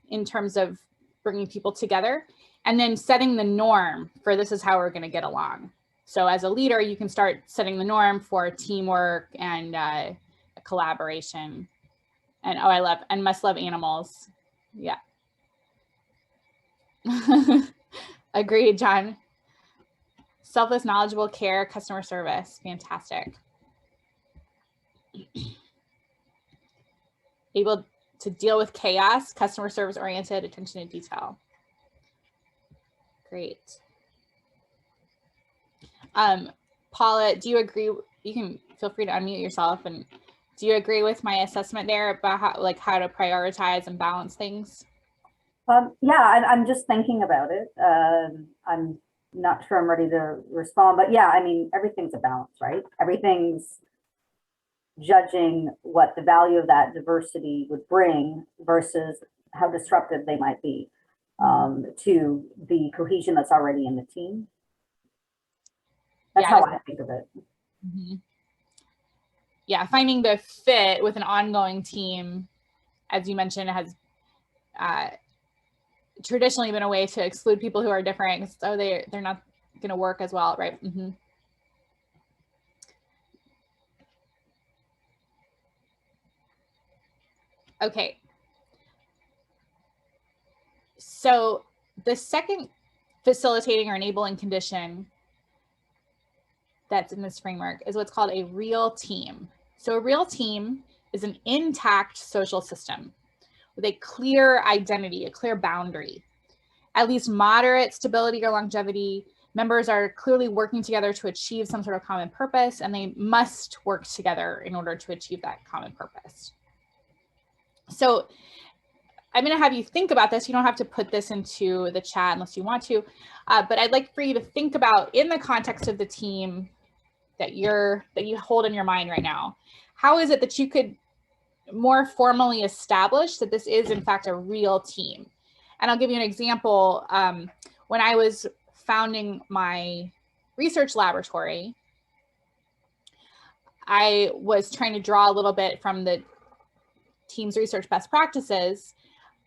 in terms of bringing people together, and then setting the norm for this is how we're going to get along. So as a leader, you can start setting the norm for teamwork and collaboration. And oh, I love and must love animals. Yeah. Agreed, John. Selfless, knowledgeable, care, customer service. Fantastic. Able to deal with chaos, customer service oriented, attention to detail. Great. Paula, do you agree? You can feel free to unmute yourself. And do you agree with my assessment there about how to prioritize and balance things? Yeah, I'm just thinking about it. I'm not sure I'm ready to respond, but yeah, I mean, everything's a balance, right? Everything's judging what the value of that diversity would bring versus how disruptive they might be to the cohesion that's already in the team. That's how I think of it. Mm-hmm. Yeah, finding the fit with an ongoing team, as you mentioned, has traditionally been a way to exclude people who are different. So they're not going to work as well, right? Mm-hmm. Okay. So the second facilitating or enabling condition that's in this framework is what's called a real team. So a real team is an intact social system with a clear identity, a clear boundary, at least moderate stability or longevity. Members are clearly working together to achieve some sort of common purpose, and they must work together in order to achieve that common purpose. So I'm going to have you think about this. You don't have to put this into the chat unless you want to, but I'd like for you to think about, in the context of the team that you hold in your mind right now, how is it that you could more formally establish that this is in fact a real team? And I'll give you an example. When I was founding my research laboratory, I was trying to draw a little bit from the team's research best practices.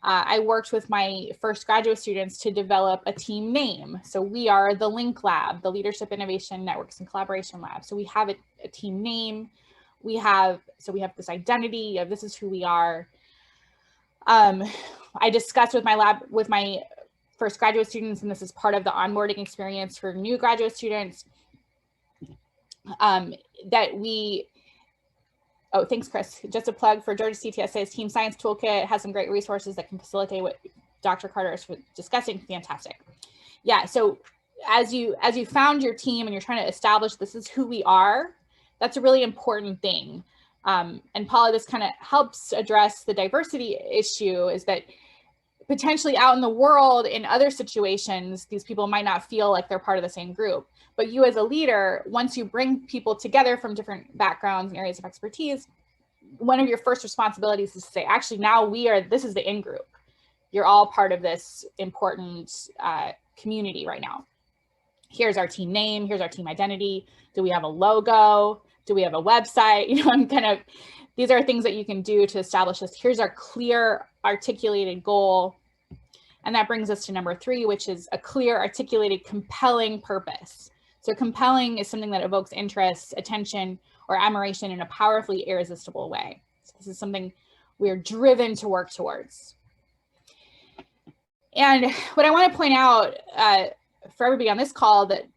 I worked with my first graduate students to develop a team name. So we are the Link Lab, the Leadership, Innovation, Networks, and Collaboration Lab. So we have a team name. We have this identity of this is who we are. I discussed with my first graduate students, and this is part of the onboarding experience for new graduate students, that we, oh, thanks, Chris. Just a plug for Georgia CTSA's Team Science Toolkit. It has some great resources that can facilitate what Dr. Carter is discussing. Fantastic. Yeah, so as you found your team and you're trying to establish this is who we are, that's a really important thing. And Paula, this kind of helps address the diversity issue, is that potentially out in the world in other situations, these people might not feel like they're part of the same group. But you as a leader, once you bring people together from different backgrounds and areas of expertise, one of your first responsibilities is to say, actually, now this is the in-group. You're all part of this important community right now. Here's our team name, here's our team identity. Do we have a logo? Do we have a website? These are things that you can do to establish this. Here's our clear articulated goal. And that brings us to number 3, which is a clear articulated compelling purpose. So compelling is something that evokes interest, attention, or admiration in a powerfully irresistible way. So this is something we're driven to work towards. And what I want to point out for everybody on this call that,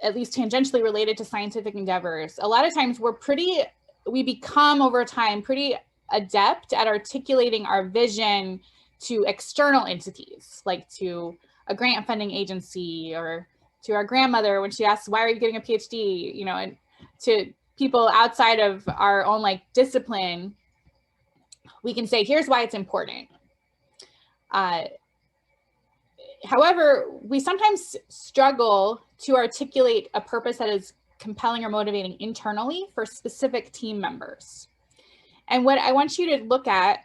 at least tangentially related to scientific endeavors, a lot of times we become over time pretty adept at articulating our vision to external entities, like to a grant funding agency or to our grandmother when she asks, why are you getting a PhD? And to people outside of our own discipline, we can say, here's why it's important. However, we sometimes struggle to articulate a purpose that is compelling or motivating internally for specific team members. And what I want you to look at,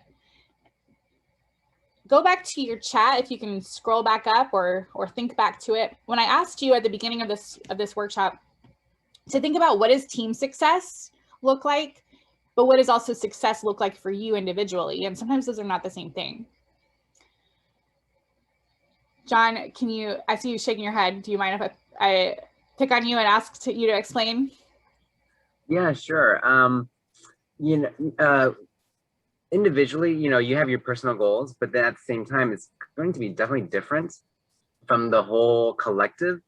go back to your chat if you can scroll back up or think back to it. When I asked you at the beginning of this workshop to think about what does team success look like, but what does also success look like for you individually? And sometimes those are not the same thing. John, I see you shaking your head. Do you mind if I pick on you and ask you to explain? Yeah, sure. Individually, you have your personal goals, but then at the same time, it's going to be definitely different from the whole collective.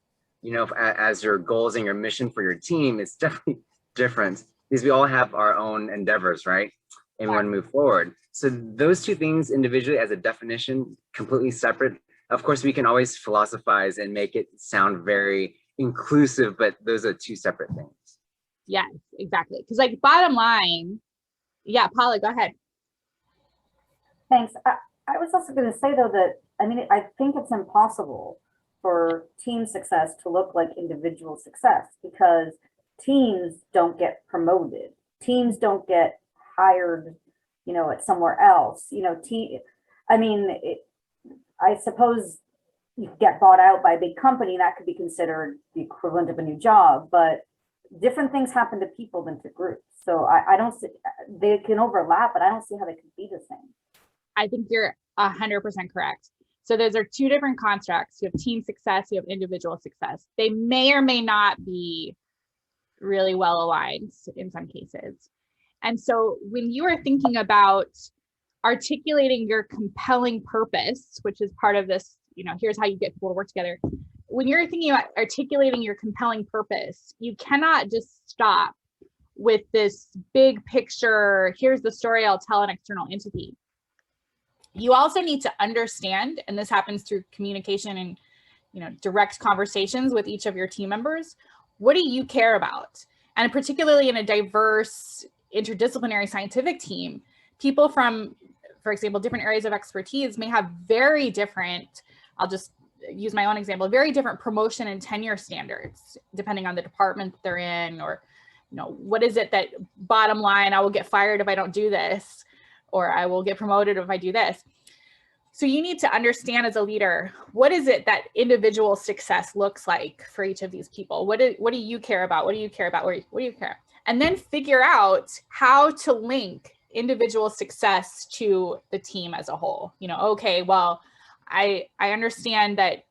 As your goals and your mission for your team, it's definitely different because we all have our own endeavors, right? And we want to move forward. So those two things individually as a definition, completely separate. Of course, we can always philosophize and make it sound very inclusive, but those are two separate things. Yes, exactly. Because like bottom line, yeah, Paula, go ahead. Thanks. I was also going to say though that, I think it's impossible for team success to look like individual success because teams don't get promoted. Teams don't get hired, at somewhere else, I suppose you get bought out by a big company, that could be considered the equivalent of a new job, but different things happen to people than to groups. So I don't see, they can overlap, but I don't see how they could be the same. I think you're 100% correct. So those are two different constructs. You have team success, you have individual success. They may or may not be really well aligned in some cases. And so when you are thinking about articulating your compelling purpose, which is part of this, here's how you get people to work together. When you're thinking about articulating your compelling purpose, you cannot just stop with this big picture, here's the story I'll tell an external entity. You also need to understand, and this happens through communication and direct conversations with each of your team members, what do you care about? And particularly in a diverse, interdisciplinary scientific team, people from, for example, different areas of expertise may have very different, I'll just use my own example, very different promotion and tenure standards, depending on the department they're in, or, what is it that bottom line, I will get fired if I don't do this, or I will get promoted if I do this. So you need to understand as a leader, what is it that individual success looks like for each of these people? What do you care about? What do you care about? What do you care? And then figure out how to link individual success to the team as a whole. Okay, well, I understand that,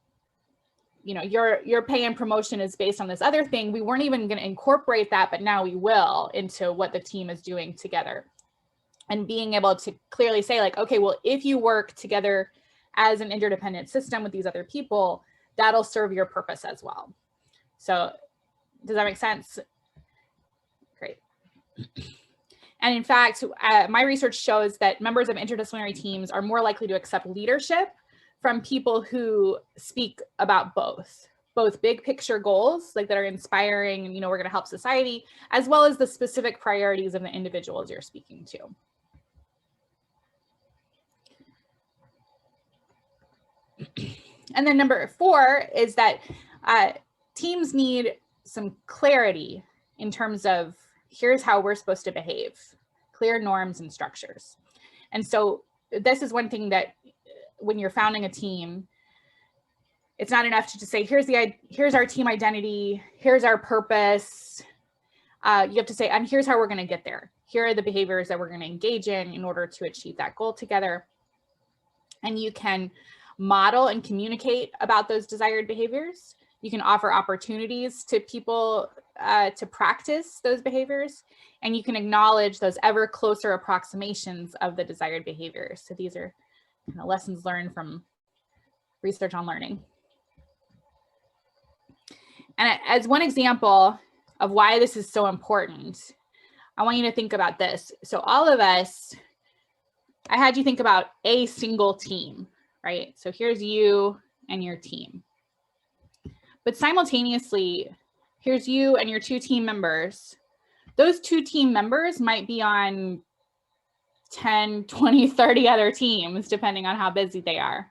your pay and promotion is based on this other thing. We weren't even going to incorporate that, but now we will into what the team is doing together. And being able to clearly say like, okay, well, if you work together as an interdependent system with these other people, that'll serve your purpose as well. So does that make sense? Great. And in fact, my research shows that members of interdisciplinary teams are more likely to accept leadership from people who speak about both big picture goals, like that are inspiring and, we're going to help society, as well as the specific priorities of the individuals you're speaking to. And then number 4 is that teams need some clarity in terms of here's how we're supposed to behave, clear norms and structures. And so this is one thing that when you're founding a team, it's not enough to just say, here's our team identity, here's our purpose. You have to say, and here's how we're going to get there. Here are the behaviors that we're going to engage in order to achieve that goal together. And you can model and communicate about those desired behaviors. You can offer opportunities to people to practice those behaviors, and you can acknowledge those ever closer approximations of the desired behaviors. So these are kind of lessons learned from research on learning. And as one example of why this is so important, I want you to think about this. So all of us, I had you think about a single team, right? So here's you and your team. But simultaneously, here's you and your 2 team members. Those 2 team members might be on 10, 20, 30 other teams, depending on how busy they are.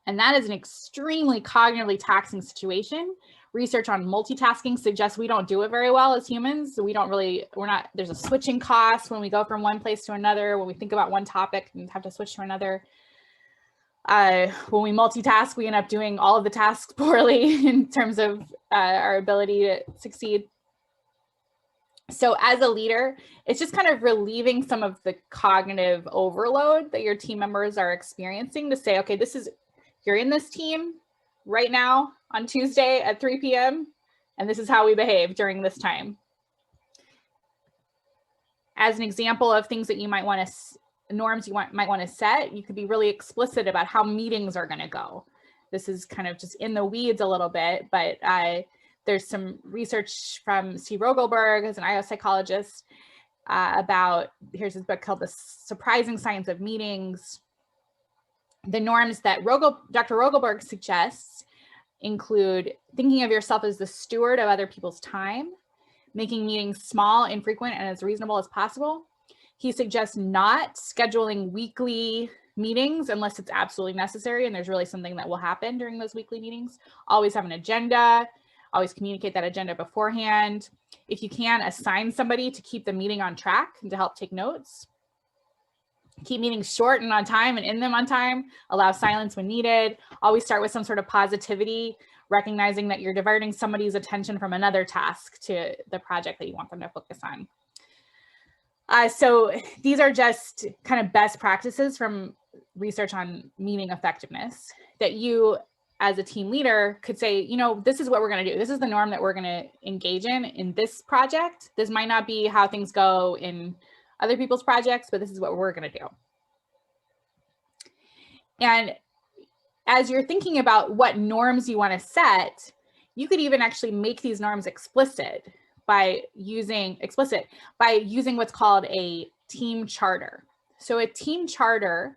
And that is an extremely cognitively taxing situation Research on multitasking suggests we don't do it very well as humans. We don't really, there's a switching cost when we go from one place to another, when we think about one topic and have to switch to another. When we multitask, we end up doing all of the tasks poorly in terms of our ability to succeed. So as a leader, it's just kind of relieving some of the cognitive overload that your team members are experiencing to say, okay, you're in this team right now on Tuesday at 3 p.m. and this is how we behave during this time. As an example of things that you might want to, norms you might want to set, you could be really explicit about how meetings are going to go. This is kind of just in the weeds a little bit, but there's some research from C. Rogelberg, as an IO psychologist, about, here's his book called The Surprising Science of Meetings. The norms that Dr. Rogelberg suggests include thinking of yourself as the steward of other people's time, making meetings small, infrequent, and as reasonable as possible. He suggests not scheduling weekly meetings unless it's absolutely necessary and there's really something that will happen during those weekly meetings. Always have an agenda. Always communicate that agenda beforehand. If you can, assign somebody to keep the meeting on track and to help take notes. Keep meetings short and on time and in them on time. Allow silence when needed. Always start with some sort of positivity, recognizing that you're diverting somebody's attention from another task to the project that you want them to focus on. So these are just kind of best practices from research on meeting effectiveness that you, as a team leader, could say, you know, this is what we're going to do. This is the norm that we're going to engage in this project. This might not be how things go in other people's projects, but this is what we're going to do. And as you're thinking about what norms you want to set, you could even actually make these norms explicit by using what's called a team charter. So a team charter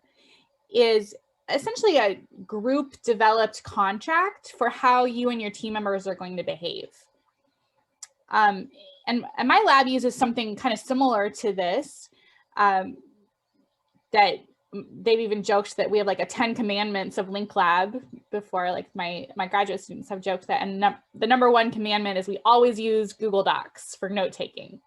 is essentially a group developed contract for how you and your team members are going to behave. And my lab uses something kind of similar to this, that they've even joked that we have like a 10 commandments of Link Lab before, like my graduate students have joked that, and the number one commandment is we always use Google Docs for note taking.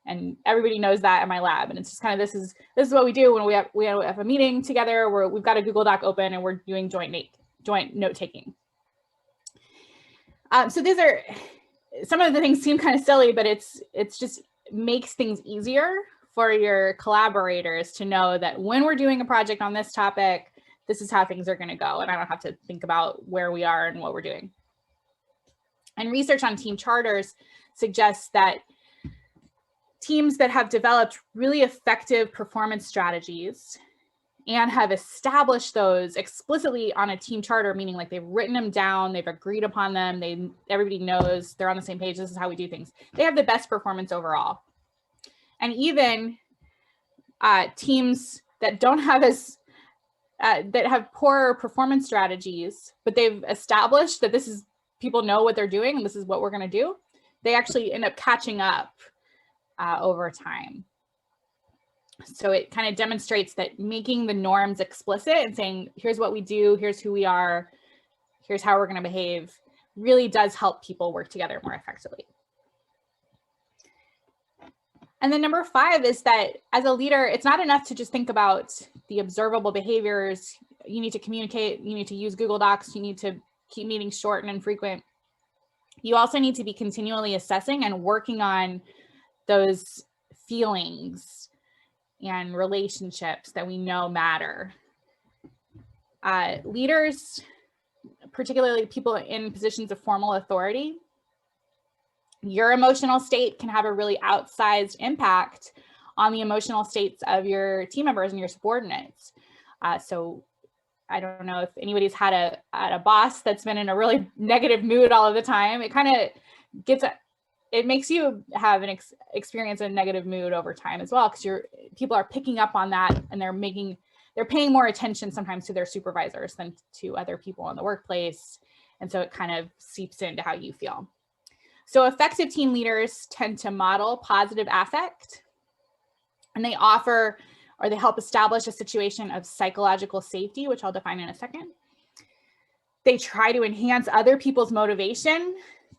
And everybody knows that in my lab. And it's just kind of, this is what we do when we have a meeting together where we've got a Google Doc open and we're doing joint note taking. So these are, some of the things seem kind of silly, but it's just makes things easier for your collaborators to know that when we're doing a project on this topic, this is how things are going to go. And I don't have to think about where we are and what we're doing. And research on team charters suggests that teams that have developed really effective performance strategies and have established those explicitly on a team charter, meaning like they've written them down, they've agreed upon them, everybody knows they're on the same page, this is how we do things. They have the best performance overall. And even teams that don't have that have poorer performance strategies, but they've established that people know what they're doing and this is what we're going to do, they actually end up catching up over time. So it kind of demonstrates that making the norms explicit and saying, here's what we do, here's who we are, here's how we're going to behave, really does help people work together more effectively. And then number 5 is that as a leader, it's not enough to just think about the observable behaviors. You need to communicate, you need to use Google Docs, you need to keep meetings short and infrequent. You also need to be continually assessing and working on those feelings and relationships that we know matter. Leaders, particularly people in positions of formal authority, your emotional state can have a really outsized impact on the emotional states of your team members and your subordinates. So I don't know if anybody's had a boss that's been in a really negative mood all of the time. It kind of it makes you have an experience a negative mood over time as well, because people are picking up on that and they're paying more attention sometimes to their supervisors than to other people in the workplace. And so it kind of seeps into how you feel. So effective team leaders tend to model positive affect, and they offer or they help establish a situation of psychological safety, which I'll define in a second. They try to enhance other people's motivation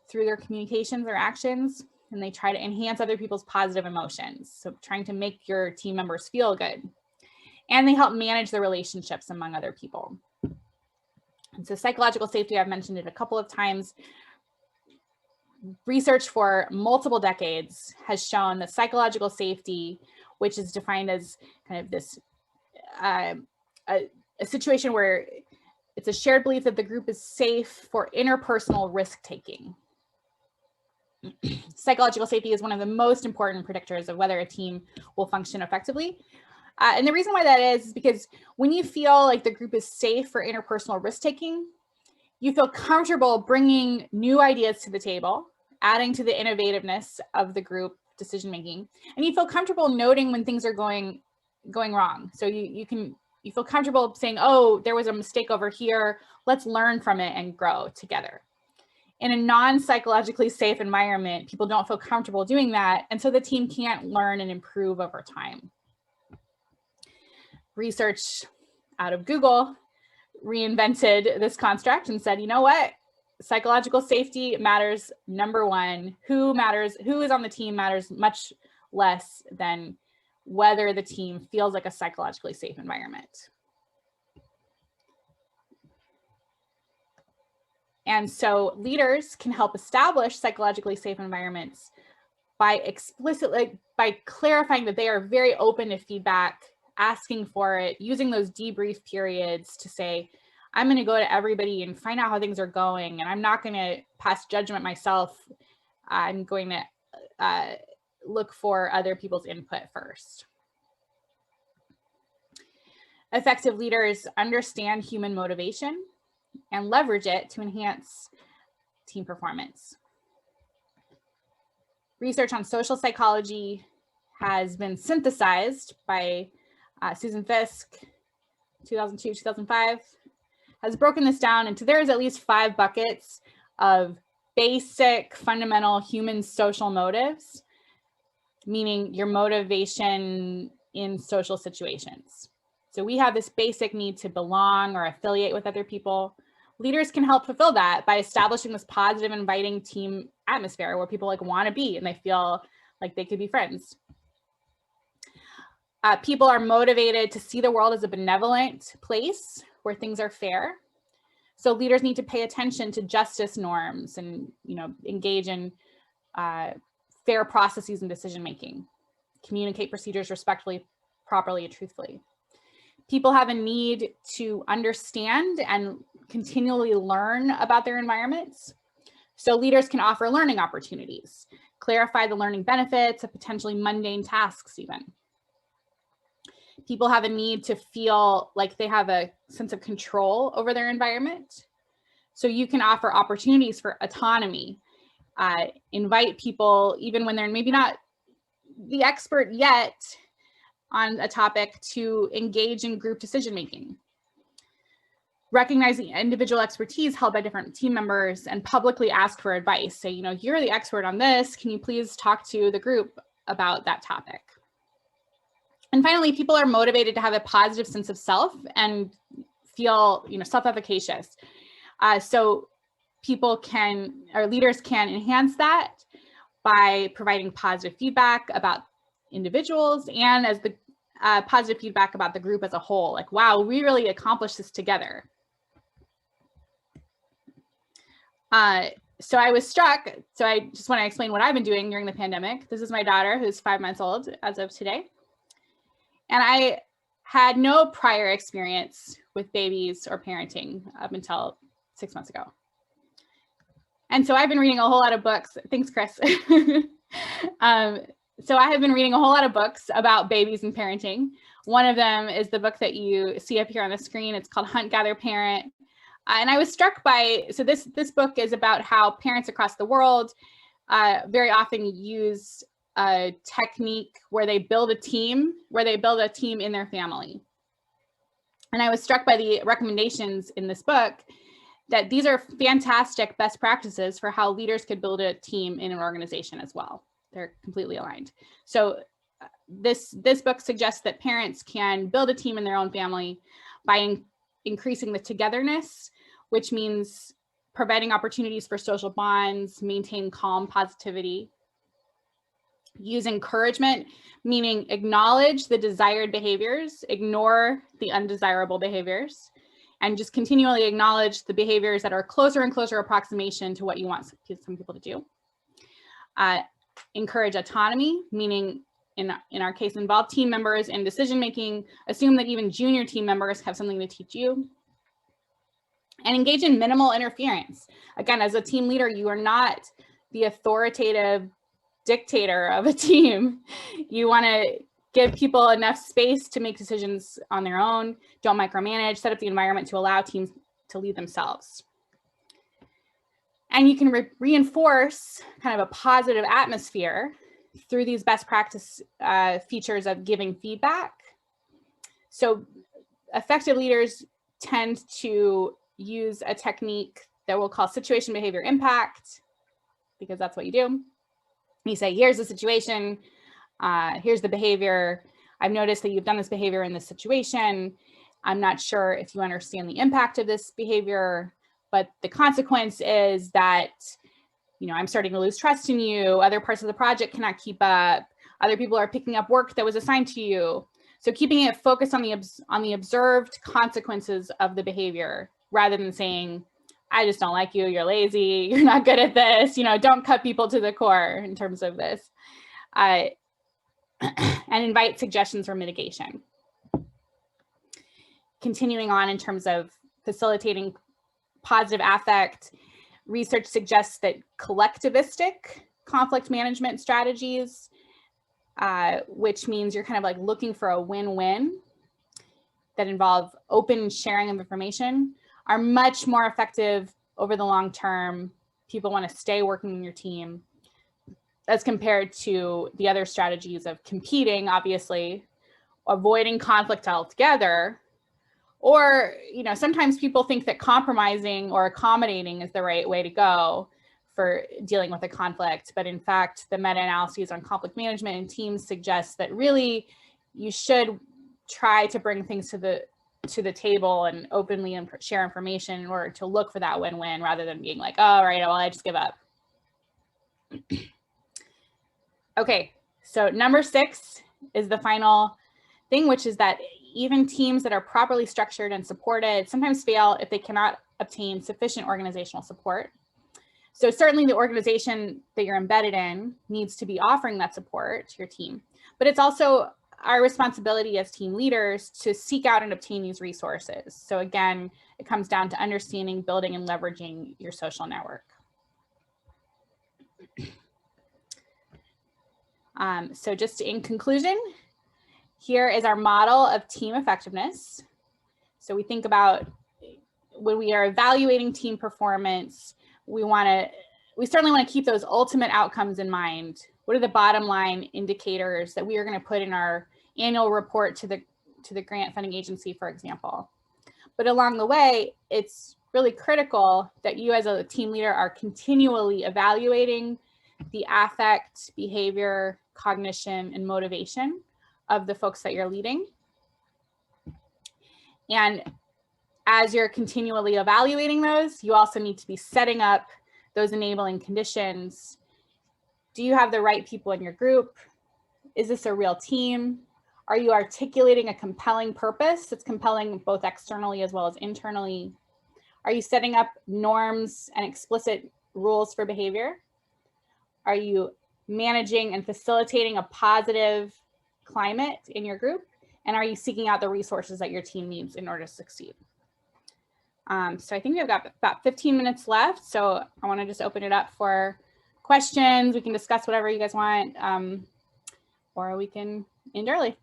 through their communications or actions, and they try to enhance other people's positive emotions. So trying to make your team members feel good. And they help manage the relationships among other people. And so psychological safety, I've mentioned it a couple of times. Research for multiple decades has shown that psychological safety, which is defined as kind of this a situation where it's a shared belief that the group is safe for interpersonal risk-taking. Psychological safety is one of the most important predictors of whether a team will function effectively. And the reason why that is because when you feel like the group is safe for interpersonal risk-taking, you feel comfortable bringing new ideas to the table, adding to the innovativeness of the group decision-making, and you feel comfortable noting when things are going wrong. So you feel comfortable saying, oh, there was a mistake over here, let's learn from it and grow together. In a non-psychologically safe environment, people don't feel comfortable doing that, and so the team can't learn and improve over time. Research out of Google reinvented this construct and said, you know what? Psychological safety matters number one. Who is on the team matters much less than whether the team feels like a psychologically safe environment. And so leaders can help establish psychologically safe environments by clarifying that they are very open to feedback, asking for it, using those debrief periods to say, I'm going to go to everybody and find out how things are going, and I'm not going to pass judgment myself. I'm going to look for other people's input first. Effective leaders understand human motivation and leverage it to enhance team performance. Research on social psychology has been synthesized by Susan Fiske, 2002, 2005, has broken this down into there's at least 5 buckets of basic fundamental human social motives, meaning your motivation in social situations. So we have this basic need to belong or affiliate with other people. Leaders can help fulfill that by establishing this positive, inviting team atmosphere where people want to be and they feel like they could be friends. People are motivated to see the world as a benevolent place where things are fair. So leaders need to pay attention to justice norms and engage in fair processes and decision-making, communicate procedures respectfully, properly, and truthfully. People have a need to understand and continually learn about their environments. So leaders can offer learning opportunities, clarify the learning benefits of potentially mundane tasks even. People have a need to feel like they have a sense of control over their environment. So you can offer opportunities for autonomy, invite people, even when they're maybe not the expert yet on a topic, to engage in group decision-making. Recognizing individual expertise held by different team members and publicly ask for advice. Say, you're the expert on this. Can you please talk to the group about that topic? And finally, people are motivated to have a positive sense of self and feel, self-efficacious. So leaders can enhance that by providing positive feedback about individuals and as the positive feedback about the group as a whole. Like, wow, we really accomplished this together. So I was struck. So I just want to explain what I've been doing during the pandemic. This is my daughter, who's 5 months old as of today. And I had no prior experience with babies or parenting up until 6 months ago. And so I've been reading a whole lot of books. Thanks, Chris. So I have been reading a whole lot of books about babies and parenting. One of them is the book that you see up here on the screen. It's called Hunt, Gather, Parent. And I was struck by, so this book is about how parents across the world very often use a technique where they build a team in their family. And I was struck by the recommendations in this book that these are fantastic best practices for how leaders could build a team in an organization as well. They're completely aligned. So this book suggests that parents can build a team in their own family by increasing the togetherness, which means providing opportunities for social bonds, maintain calm positivity. Use encouragement, meaning acknowledge the desired behaviors, ignore the undesirable behaviors, and just continually acknowledge the behaviors that are closer and closer approximation to what you want some people to do. Encourage autonomy, meaning in our case, involve team members in decision-making, assume that even junior team members have something to teach you, and engage in minimal interference. Again, as a team leader, you are not the authoritative dictator of a team. You want to give people enough space to make decisions on their own. Don't micromanage, set up the environment to allow teams to lead themselves. And you can reinforce kind of a positive atmosphere through these best practice features of giving feedback. So effective leaders tend to use a technique that we'll call situation behavior impact, because that's what you do. You say, here's the situation, here's the behavior. I've noticed that you've done this behavior in this situation. I'm not sure if you understand the impact of this behavior, but the consequence is that, you know, I'm starting to lose trust in you. Other parts of the project cannot keep up. Other people are picking up work that was assigned to you. So keeping it focused on the observed consequences of the behavior, rather than saying, I just don't like you, you're lazy, you're not good at this, you know, don't cut people to the core in terms of this. And invite suggestions for mitigation. Continuing on in terms of facilitating positive affect, research suggests that collectivistic conflict management strategies, which means you're kind of like looking for a win-win that involve open sharing of information, are much more effective over the long term. People want to stay working in your team as compared to the other strategies of competing, obviously, avoiding conflict altogether. Or, you know, sometimes people think that compromising or accommodating is the right way to go for dealing with a conflict. But in fact, the meta-analyses on conflict management and teams suggest that really you should try to bring things to the table and openly share information in order to look for that win-win, rather than being like, oh, right, well, I just give up. Okay, so number 6 is the final thing, which is that even teams that are properly structured and supported sometimes fail if they cannot obtain sufficient organizational support. So certainly the organization that you're embedded in needs to be offering that support to your team, but it's also our responsibility as team leaders to seek out and obtain these resources. So again, it comes down to understanding, building, and leveraging your social network. So just in conclusion, here is our model of team effectiveness. So we think about when we are evaluating team performance, we certainly want to keep those ultimate outcomes in mind. What are the bottom line indicators that we are going to put in our annual report to the grant funding agency, for example? But along the way, it's really critical that you as a team leader are continually evaluating the affect, behavior, cognition, and motivation of the folks that you're leading. And as you're continually evaluating those, you also need to be setting up those enabling conditions. Do you have the right people in your group? Is this a real team? Are you articulating a compelling purpose that's compelling both externally as well as internally? Are you setting up norms and explicit rules for behavior? Are you managing and facilitating a positive climate in your group? And are you seeking out the resources that your team needs in order to succeed? So I think we've got about 15 minutes left. So I want to just open it up for questions. We can discuss whatever you guys want, or we can end early.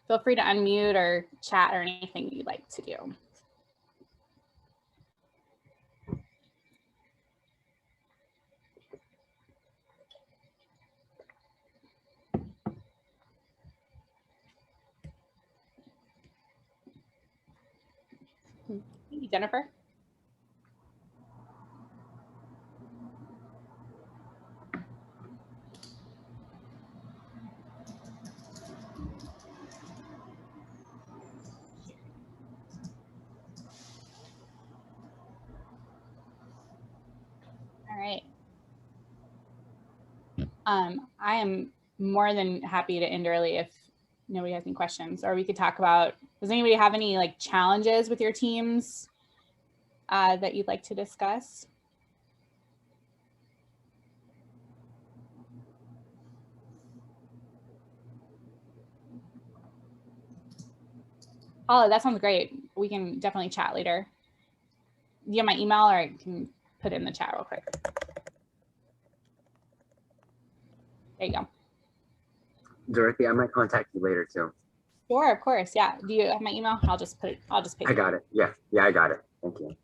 Feel free to unmute or chat or anything you'd like to do. Thank you, Jennifer. I am more than happy to end early if nobody has any questions, or we could talk about, does anybody have any like challenges with your teams that you'd like to discuss? Oh, that sounds great. We can definitely chat later. Do you have my email, or I can put it in the chat real quick? There you go. Dorothy, I might contact you later too. Sure, of course. Yeah. Do you have my email? I'll just paste I got it. Yeah, I got it. Thank you.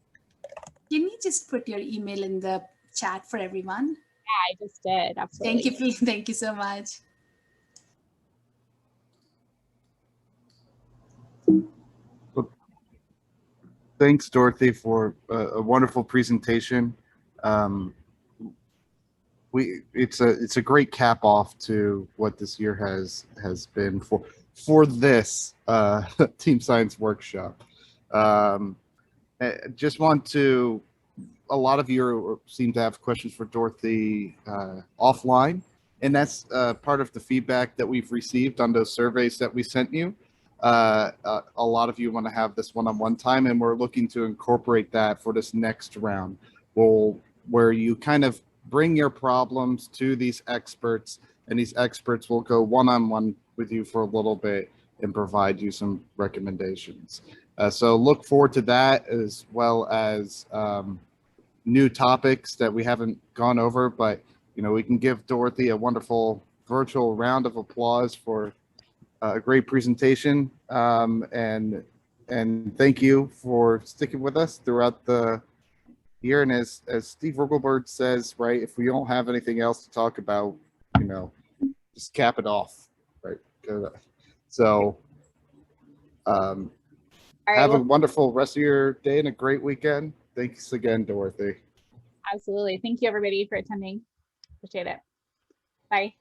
Can you just put your email in the chat for everyone? Yeah, I just did. Absolutely. Thank you. Thank you so much. Thanks, Dorothy, for a wonderful presentation. It's a great cap off to what this year has been for this team science workshop. I just want to, a lot of you seem to have questions for Dorothy offline, and that's part of the feedback that we've received on those surveys that we sent you. A lot of you want to have this one-on-one time, and we're looking to incorporate that for this next round, where you kind of bring your problems to these experts, and these experts will go one-on-one with you for a little bit and provide you some recommendations. So look forward to that, as well as new topics that we haven't gone over, but we can give Dorothy a wonderful virtual round of applause for a great presentation, and thank you for sticking with us throughout the year. And as Steve Rugelberg says, right, if we don't have anything else to talk about, just cap it off, right? So All right, have a wonderful rest of your day and a great weekend. Thanks again, Dorothy. Absolutely. Thank you, everybody, for attending. Appreciate it. Bye.